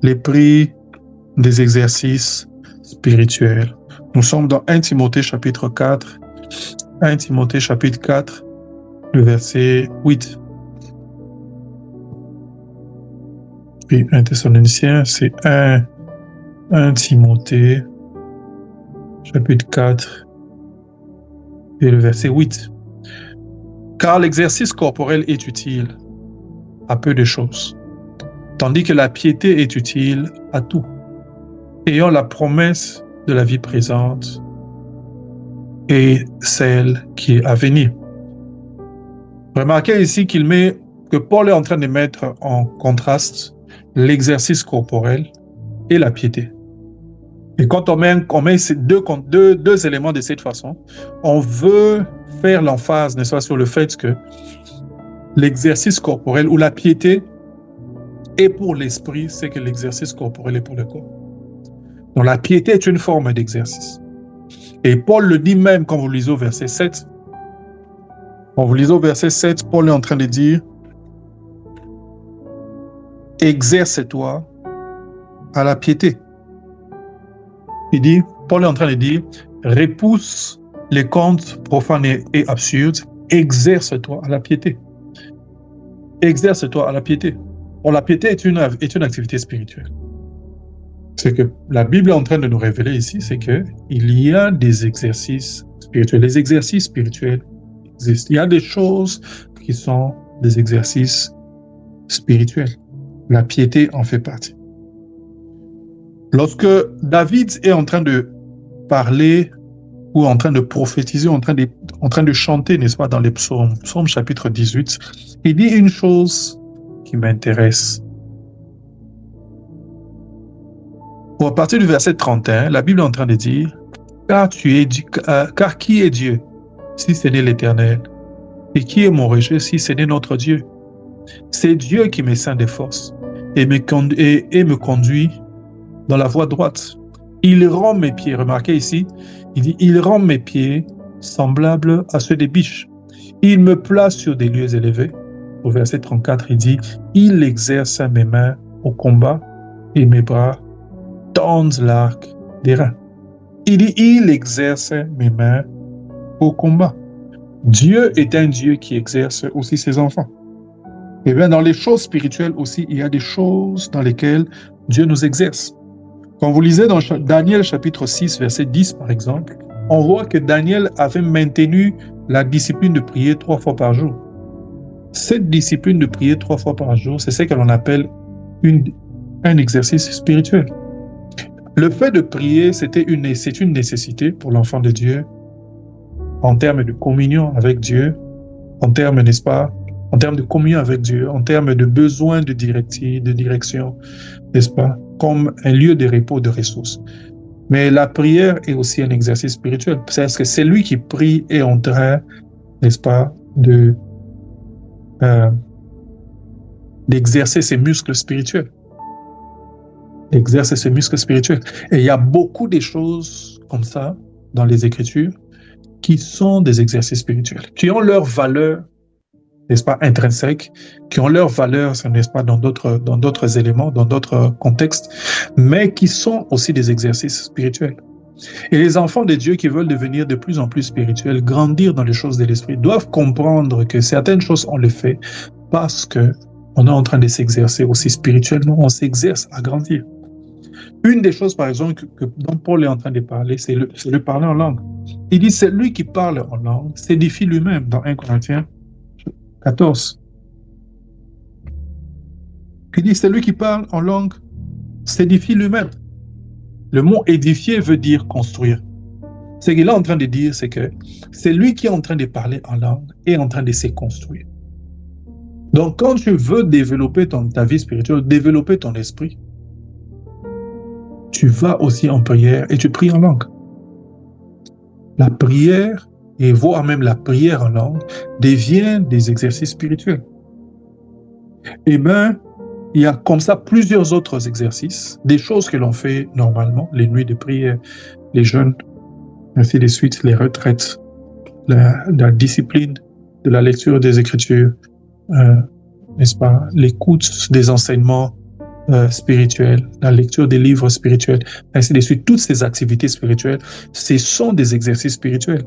Les prix des exercices spirituels. Nous sommes dans 1 Timothée chapitre 4. 1 Timothée chapitre 4, le verset 8. Puis 1 Thessaloniciens, c'est 1 Timothée chapitre 4 et le verset 8. Car l'exercice corporel est utile à peu de choses, tandis que la piété est utile à tout, ayant la promesse de la vie présente et celle qui est à venir. Remarquez ici que Paul est en train de mettre en contraste l'exercice corporel et la piété. Et quand on met ces deux éléments de cette façon, on veut faire l'emphase, n'est-ce pas, sur le fait que l'exercice corporel ou la piété est pour l'esprit, c'est que l'exercice corporel est pour le corps. Donc la piété est une forme d'exercice. Et Paul le dit même quand vous lisez au verset 7. Quand vous lisez au verset 7, Paul est en train de dire « Exerce-toi à la piété ». Paul est en train de dire « Repousse les contes profanes et absurdes, exerce-toi à la piété ». Exerce-toi à la piété. Bon, la piété est une activité spirituelle. Ce que la Bible est en train de nous révéler ici, c'est qu'il y a des exercices spirituels. Les exercices spirituels existent. Il y a des choses qui sont des exercices spirituels. La piété en fait partie. Lorsque David est en train de parler ou en train de prophétiser, en train de chanter, n'est-ce pas, dans les psaumes, psaume chapitre 18, il dit une chose qui m'intéresse. À partir du verset 31, la Bible est en train de dire « Car qui est Dieu, si ce n'est l'Éternel? Et qui est mon rejet, si ce n'est notre Dieu? C'est Dieu qui me ceint de force et me conduit dans la voie droite. Il rend mes pieds, remarquez ici, il dit « Il rend mes pieds semblables à ceux des biches. Il me place sur des lieux élevés. » Au verset 34, il dit « Il exerce mes mains au combat et mes bras tendent l'arc des reins. » Il dit « Il exerce mes mains au combat. » Dieu est un Dieu qui exerce aussi ses enfants. Et bien dans les choses spirituelles aussi, il y a des choses dans lesquelles Dieu nous exerce. Quand vous lisez dans Daniel chapitre 6, verset 10 par exemple, on voit que Daniel avait maintenu la discipline de prier 3 fois par jour. Cette discipline de prier 3 fois par jour, c'est ce que l'on appelle un exercice spirituel. Le fait de prier, c'est une nécessité pour l'enfant de Dieu en termes de communion avec Dieu, en termes, n'est-ce pas, en termes de communion avec Dieu, en termes de besoin de direction, n'est-ce pas, comme un lieu de repos, de ressources. Mais la prière est aussi un exercice spirituel, parce que celui qui prie est en train, n'est-ce pas, d'exercer ses muscles spirituels. Exercer ses muscles spirituels. Et il y a beaucoup de choses comme ça dans les Écritures qui sont des exercices spirituels, qui ont leur valeur, n'est-ce pas, intrinsèque, qui ont leur valeur, n'est-ce pas, dans d'autres éléments, dans d'autres contextes, mais qui sont aussi des exercices spirituels. Et les enfants de Dieu qui veulent devenir de plus en plus spirituels, grandir dans les choses de l'esprit, doivent comprendre que certaines choses, on les fait parce que on est en train de s'exercer aussi spirituellement, on s'exerce à grandir. Une des choses, par exemple, dont Paul est en train de parler, c'est le parler en langue. Il dit, c'est lui qui parle en langue, s'édifie lui-même dans 1 Corinthiens 14. Il dit, c'est lui qui parle en langue, s'édifie lui-même. Le mot édifier veut dire construire. Ce qu'il est en train de dire, c'est que c'est lui qui est en train de parler en langue et en train de se construire. Donc, quand tu veux développer ta vie spirituelle, développer ton esprit, tu vas aussi en prière et tu pries en langue. La prière, et voire même la prière en langue, devient des exercices spirituels. Eh bien, il y a comme ça plusieurs autres exercices, des choses que l'on fait normalement, les nuits de prière, les jeûnes, ainsi de suite, les retraites, la discipline de la lecture des Écritures, n'est-ce pas, l'écoute des enseignements spirituels, la lecture des livres spirituels, ainsi de suite, toutes ces activités spirituelles, ce sont des exercices spirituels.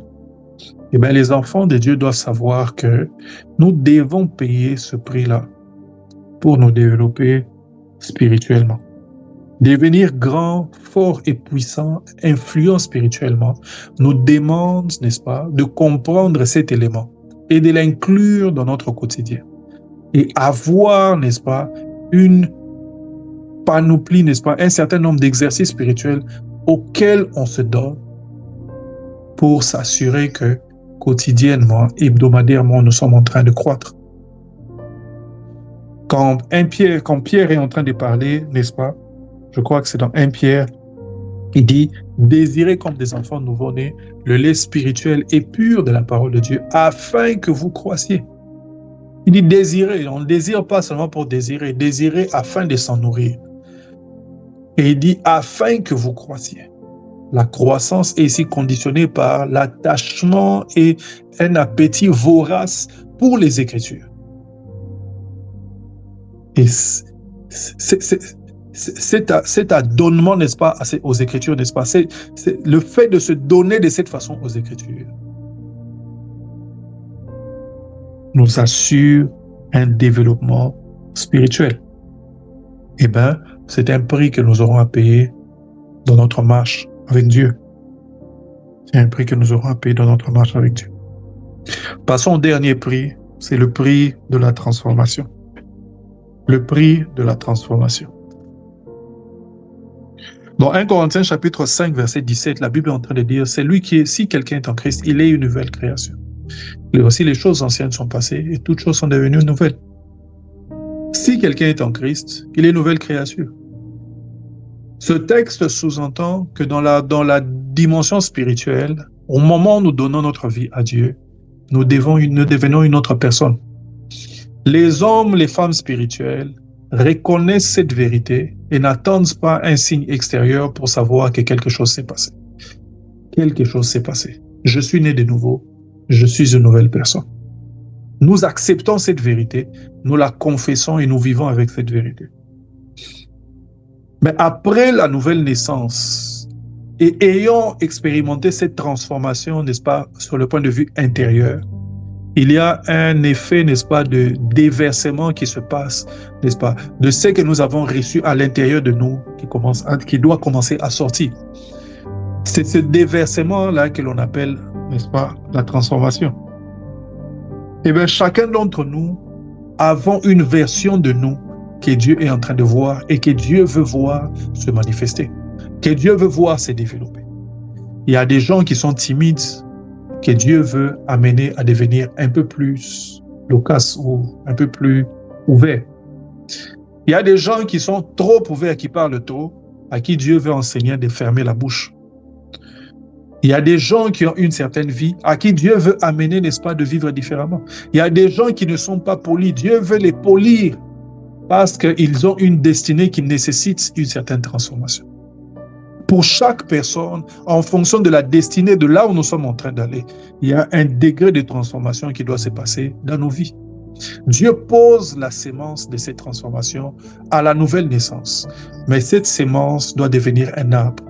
Eh bien, les enfants de Dieu doivent savoir que nous devons payer ce prix-là pour nous développer spirituellement. Devenir grand, fort et puissant, influent spirituellement, nous demande, n'est-ce pas, de comprendre cet élément et de l'inclure dans notre quotidien. Et avoir, n'est-ce pas, une panoplie, n'est-ce pas, un certain nombre d'exercices spirituels auxquels on se donne pour s'assurer que quotidiennement, hebdomadairement, nous sommes en train de croître. Quand Pierre est en train de parler, n'est-ce pas, je crois que c'est dans 1 Pierre, il dit « Désirez comme des enfants nouveau-nés le lait spirituel et pur de la parole de Dieu, afin que vous croissiez. » Il dit « Désirez ». On ne désire pas seulement pour désirer, désirer afin de s'en nourrir. Et il dit « Afin que vous croissiez ». La croissance est ici conditionnée par l'attachement et un appétit vorace pour les Écritures. Et cet adonnement, n'est-ce pas, aux Écritures, n'est-ce pas, c'est le fait de se donner de cette façon aux Écritures nous assure un développement spirituel. Eh bien, c'est un prix que nous aurons à payer dans notre marche avec Dieu. C'est un prix que nous aurons à payer dans notre marche avec Dieu. Passons au dernier prix, c'est le prix de la transformation. Le prix de la transformation. Dans 1 Corinthiens chapitre 5, verset 17, la Bible est en train de dire, c'est lui qui est, si quelqu'un est en Christ, il est une nouvelle création. Et aussi les choses anciennes sont passées et toutes choses sont devenues nouvelles. Si quelqu'un est en Christ, il est une nouvelle créature. Ce texte sous-entend que dans la dimension spirituelle, au moment où nous donnons notre vie à Dieu, nous devenons une autre personne. Les hommes, les femmes spirituelles reconnaissent cette vérité et n'attendent pas un signe extérieur pour savoir que quelque chose s'est passé. Quelque chose s'est passé. Je suis né de nouveau. Je suis une nouvelle personne. Nous acceptons cette vérité, nous la confessons et nous vivons avec cette vérité. Mais après la nouvelle naissance et ayant expérimenté cette transformation, n'est-ce pas, sur le point de vue intérieur, il y a un effet, n'est-ce pas, de déversement qui se passe, n'est-ce pas, de ce que nous avons reçu à l'intérieur de nous qui doit commencer à sortir. C'est ce déversement-là que l'on appelle, n'est-ce pas, la transformation. Eh bien, chacun d'entre nous avons une version de nous que Dieu est en train de voir et que Dieu veut voir se manifester, que Dieu veut voir se développer. Il y a des gens qui sont timides, que Dieu veut amener à devenir un peu plus loquaces ou un peu plus ouverts. Il y a des gens qui sont trop ouverts, qui parlent trop, à qui Dieu veut enseigner de fermer la bouche. Il y a des gens qui ont une certaine vie, à qui Dieu veut amener, n'est-ce pas, de vivre différemment. Il y a des gens qui ne sont pas polis, Dieu veut les polir parce qu'ils ont une destinée qui nécessite une certaine transformation. Pour chaque personne, en fonction de la destinée, de là où nous sommes en train d'aller, il y a un degré de transformation qui doit se passer dans nos vies. Dieu pose la sémence de cette transformation à la nouvelle naissance. Mais cette sémence doit devenir un arbre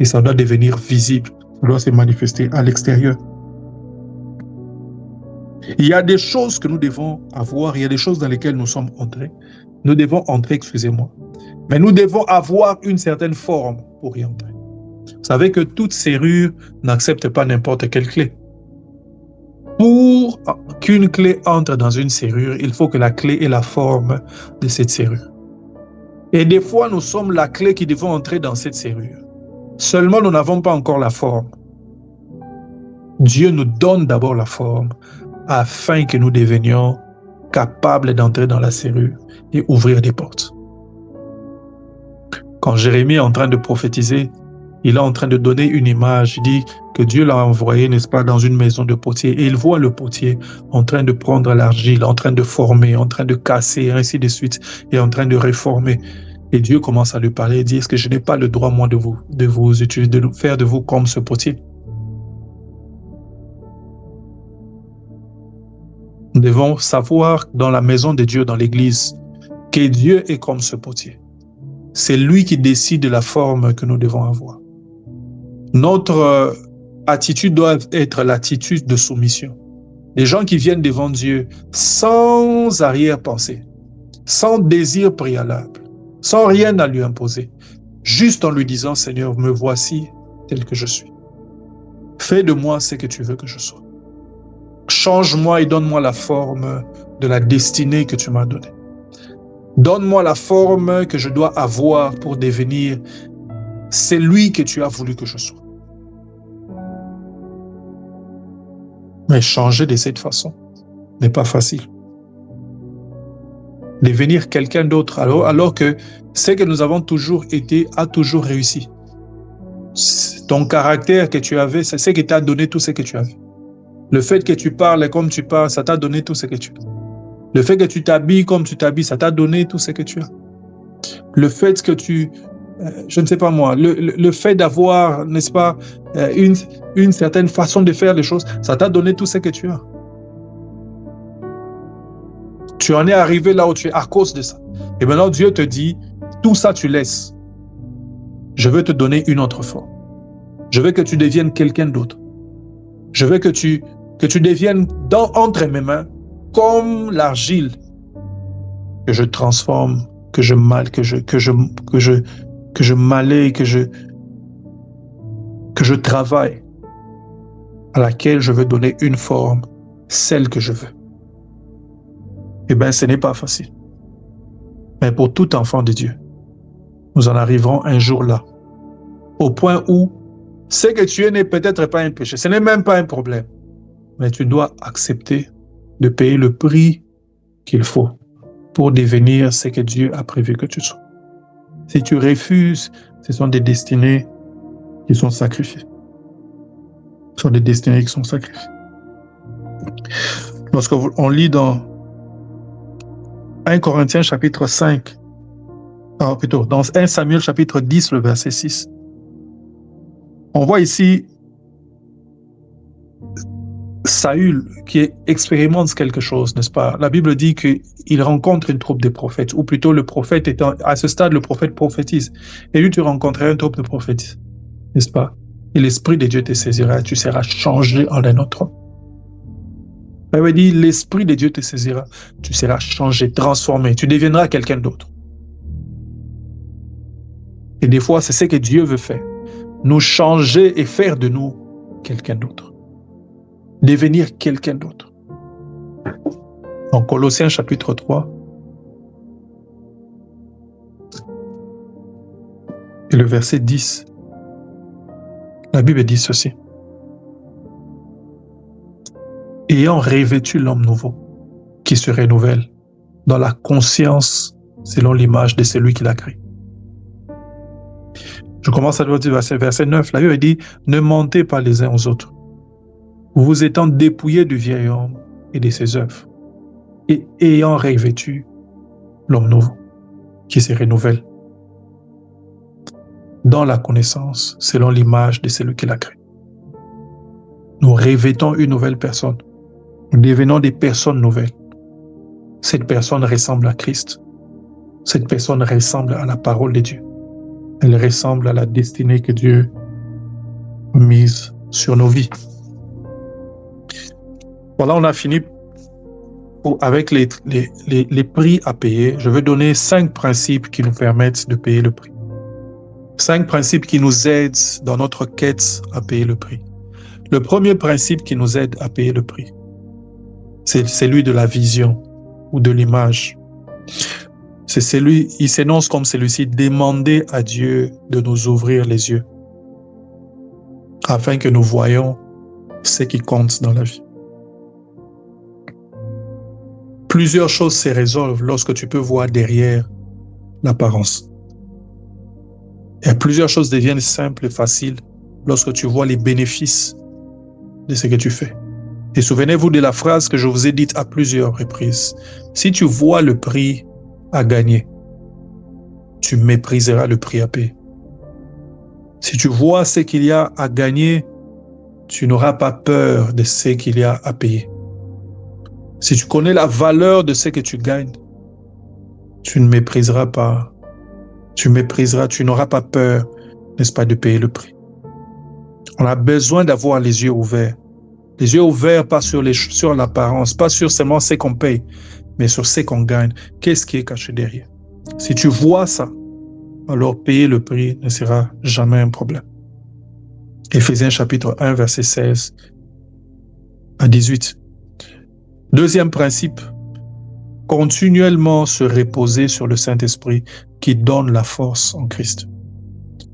et ça doit devenir visible. Ça doit se manifester à l'extérieur. Il y a des choses que nous devons avoir, il y a des choses dans lesquelles nous sommes entrés. Nous devons entrer, excusez-moi. Mais nous devons avoir une certaine forme pour y entrer. Vous savez que toute serrure n'accepte pas n'importe quelle clé. Pour qu'une clé entre dans une serrure, il faut que la clé ait la forme de cette serrure. Et des fois, nous sommes la clé qui devons entrer dans cette serrure. Seulement, nous n'avons pas encore la forme. Dieu nous donne d'abord la forme afin que nous devenions capables d'entrer dans la serrure et ouvrir des portes. Quand Jérémie est en train de prophétiser, il est en train de donner une image. Il dit que Dieu l'a envoyé, n'est-ce pas, dans une maison de potier. Et il voit le potier en train de prendre l'argile, en train de former, en train de casser, ainsi de suite, et en train de réformer. Et Dieu commence à lui parler et dit, est-ce que je n'ai pas le droit, moi, de vous utiliser, de faire de vous comme ce potier? Nous devons savoir dans la maison de Dieu, dans l'Église, que Dieu est comme ce potier. C'est lui qui décide de la forme que nous devons avoir. Notre attitude doit être l'attitude de soumission. Des gens qui viennent devant Dieu sans arrière-pensée, sans désir préalable, sans rien à lui imposer, juste en lui disant, Seigneur, me voici tel que je suis. Fais de moi ce que tu veux que je sois. Change-moi et donne-moi la forme de la destinée que tu m'as donnée. Donne-moi la forme que je dois avoir pour devenir celui que tu as voulu que je sois. Mais changer de cette façon n'est pas facile. Devenir quelqu'un d'autre alors que ce que nous avons toujours été a toujours réussi. Ton caractère que tu avais, c'est ce qui t'a donné tout ce que tu avais. Le fait que tu parles comme tu parles, ça t'a donné tout ce que tu as. Le fait que tu t'habilles comme tu t'habilles, ça t'a donné tout ce que tu as. Le fait que tu, je ne sais pas moi, le fait d'avoir, n'est-ce pas, une certaine façon de faire les choses, ça t'a donné tout ce que tu as. Tu en es arrivé là où tu es à cause de ça. Et maintenant, Dieu te dit, tout ça tu laisses. Je veux te donner une autre forme. Je veux que tu deviennes quelqu'un d'autre. Je veux que tu deviennes entre mes mains comme l'argile que je transforme, que je malaye, que je travaille, à laquelle je veux donner une forme, celle que je veux. Eh bien, ce n'est pas facile. Mais pour tout enfant de Dieu, nous en arriverons un jour là, au point où ce que tu es n'est peut-être pas un péché, ce n'est même pas un problème, mais tu dois accepter de payer le prix qu'il faut pour devenir ce que Dieu a prévu que tu sois. Si tu refuses, ce sont des destinées qui sont sacrifiées. Ce sont des destinées qui sont sacrifiées. Lorsqu'on lit dans 1 Corinthiens chapitre 5, dans 1 Samuel chapitre 10, le verset 6, on voit ici Saül qui expérimente quelque chose, n'est-ce pas? La Bible dit qu'il rencontre une troupe de prophètes, ou plutôt le prophète étant, à ce stade, le prophète prophétise. Et lui, tu rencontreras une troupe de prophètes, n'est-ce pas? Et l'Esprit de Dieu te saisira, tu seras changé en un autre homme. La Bible dit, l'Esprit de Dieu te saisira, tu seras changé, transformé, tu deviendras quelqu'un d'autre. Et des fois, c'est ce que Dieu veut faire, nous changer et faire de nous quelqu'un d'autre. Devenir quelqu'un d'autre. En Colossiens chapitre 3, et le verset 10, la Bible dit ceci. Ayant revêtu l'homme nouveau, qui se renouvelle dans la conscience selon l'image de celui qui l'a créé. Je commence à dire verset 9, la Bible dit, ne mentez pas les uns aux autres, vous étant dépouillés du vieil homme et de ses œuvres, et ayant revêtu l'homme nouveau, qui se renouvelle dans la connaissance, selon l'image de celui qui l'a créé. Nous revêtons une nouvelle personne. Nous devenons des personnes nouvelles. Cette personne ressemble à Christ. Cette personne ressemble à la parole de Dieu. Elle ressemble à la destinée que Dieu a mise sur nos vies. Voilà, on a fini avec les prix à payer. Je veux donner 5 principes qui nous permettent de payer le prix. 5 principes qui nous aident dans notre quête à payer le prix. Le premier principe qui nous aide à payer le prix, c'est celui de la vision ou de l'image. C'est celui, il s'énonce comme celui-ci, demander à Dieu de nous ouvrir les yeux afin que nous voyions ce qui compte dans la vie. Plusieurs choses se résolvent lorsque tu peux voir derrière l'apparence. Et plusieurs choses deviennent simples et faciles lorsque tu vois les bénéfices de ce que tu fais. Et souvenez-vous de la phrase que je vous ai dite à plusieurs reprises. Si tu vois le prix à gagner, tu mépriseras le prix à payer. Si tu vois ce qu'il y a à gagner, tu n'auras pas peur de ce qu'il y a à payer. Si tu connais la valeur de ce que tu gagnes, tu ne mépriseras pas. Tu n'auras pas peur, n'est-ce pas, de payer le prix. On a besoin d'avoir les yeux ouverts. Les yeux ouverts, pas sur l'apparence, pas sur seulement ce qu'on paye, mais sur ce qu'on gagne. Qu'est-ce qui est caché derrière? Si tu vois ça, alors payer le prix ne sera jamais un problème. Éphésiens chapitre 1, verset 16 à 18. Deuxième principe, continuellement se reposer sur le Saint-Esprit qui donne la force en Christ.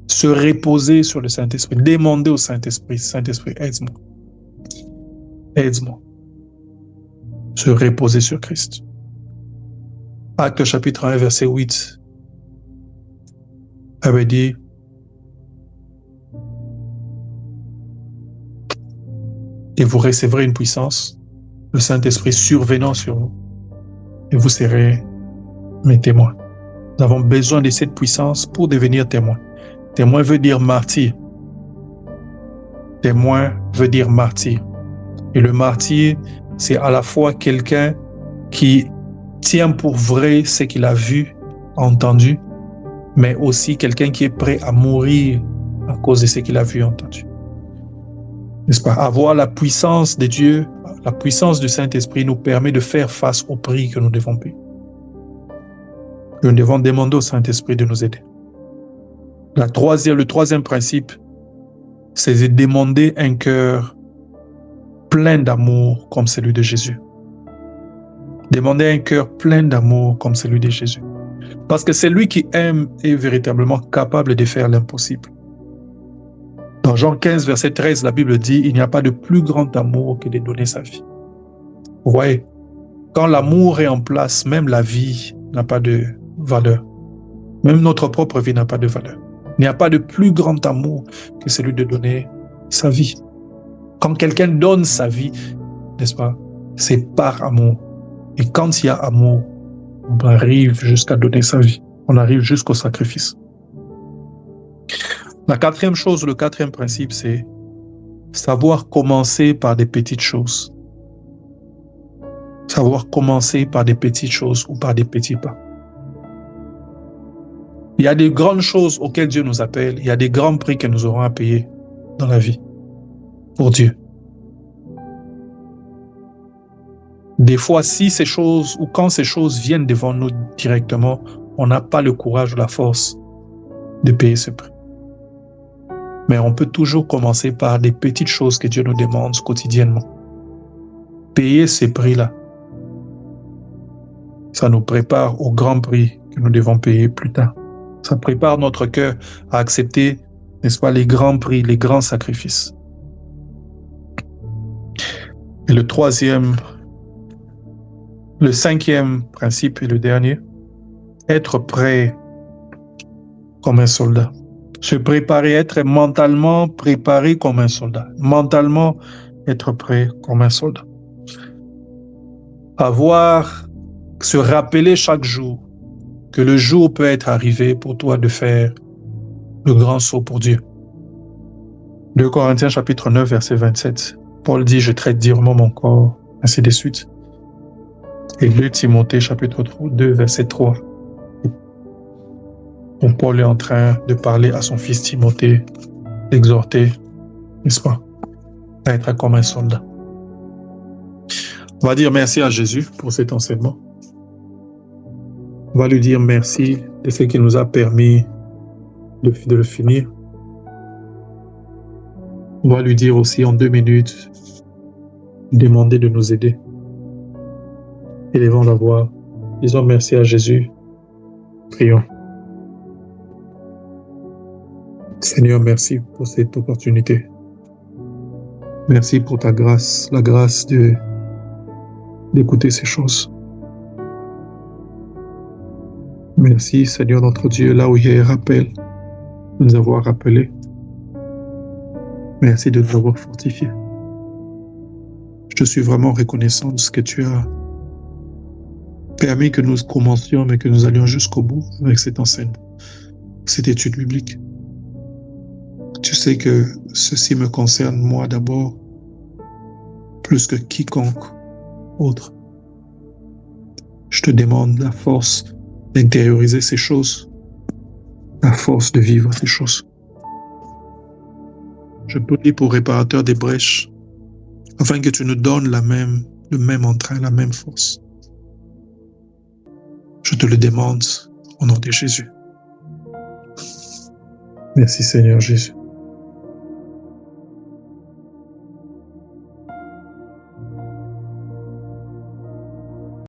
Se reposer sur le Saint-Esprit, demander au Saint-Esprit, Saint-Esprit, aide-moi. Aide-moi. Se reposer sur Christ. Actes chapitre 1, verset 8 avait dit, et vous recevrez une puissance, le Saint-Esprit survenant sur vous, et vous serez mes témoins. Nous avons besoin de cette puissance pour devenir témoins. Témoin veut dire martyr. Témoin veut dire martyr. Et le martyr, c'est à la fois quelqu'un qui tient pour vrai ce qu'il a vu, entendu, mais aussi quelqu'un qui est prêt à mourir à cause de ce qu'il a vu, entendu. N'est-ce pas? Avoir la puissance de Dieu, la puissance du Saint-Esprit nous permet de faire face au prix que nous devons payer. Nous devons demander au Saint-Esprit de nous aider. Le troisième principe, c'est de demander un cœur plein d'amour comme celui de Jésus. Demander un cœur plein d'amour comme celui de Jésus. Parce que celui qui aime est véritablement capable de faire l'impossible. Dans Jean 15, verset 13, la Bible dit « Il n'y a pas de plus grand amour que de donner sa vie. » Vous voyez, quand l'amour est en place, même la vie n'a pas de valeur. Même notre propre vie n'a pas de valeur. Il n'y a pas de plus grand amour que celui de donner sa vie. Quand quelqu'un donne sa vie, n'est-ce pas, c'est par amour. Et quand il y a amour, on arrive jusqu'à donner sa vie. On arrive jusqu'au sacrifice. La quatrième chose, le quatrième principe, c'est savoir commencer par des petites choses. Savoir commencer par des petites choses ou par des petits pas. Il y a des grandes choses auxquelles Dieu nous appelle. Il y a des grands prix que nous aurons à payer dans la vie pour Dieu. Des fois, si ces choses ou quand ces choses viennent devant nous directement, on n'a pas le courage ou la force de payer ce prix. Mais on peut toujours commencer par des petites choses que Dieu nous demande quotidiennement. Payer ces prix-là, ça nous prépare au grand prix que nous devons payer plus tard. Ça prépare notre cœur à accepter, n'est-ce pas, les grands prix, les grands sacrifices. Et le cinquième principe et le dernier, être prêt comme un soldat. Se préparer, être mentalement préparé comme un soldat. Mentalement, être prêt comme un soldat. Se rappeler chaque jour que le jour peut être arrivé pour toi de faire le grand saut pour Dieu. 2 Corinthiens chapitre 9, verset 27. Paul dit, je traite durement mon corps, ainsi de suite. Et 2 Timothée chapitre 2, verset 3. Donc Paul est en train de parler à son fils Timothée, d'exhorter, n'est-ce pas, à être comme un soldat. On va dire merci à Jésus pour cet enseignement. On va lui dire merci de ce qui nous a permis de le finir. On va lui dire aussi en 2 minutes, demander de nous aider. Élevons la voix, disons merci à Jésus. Prions. Seigneur, merci pour cette opportunité. Merci pour ta grâce, la grâce d'écouter ces choses. Merci, Seigneur notre Dieu, là où il y a un rappel, de nous avoir rappelés. Merci de nous avoir fortifiés. Je te suis vraiment reconnaissant de ce que tu as permis que nous commencions, mais que nous allions jusqu'au bout avec cet enseignement, cette étude biblique. Tu sais que ceci me concerne moi d'abord, plus que quiconque autre. Je te demande la force d'intérioriser ces choses, la force de vivre ces choses. Je prie pour réparateur des brèches, afin que tu nous donnes le même entrain, la même force. Je te le demande au nom de Jésus. Merci Seigneur Jésus.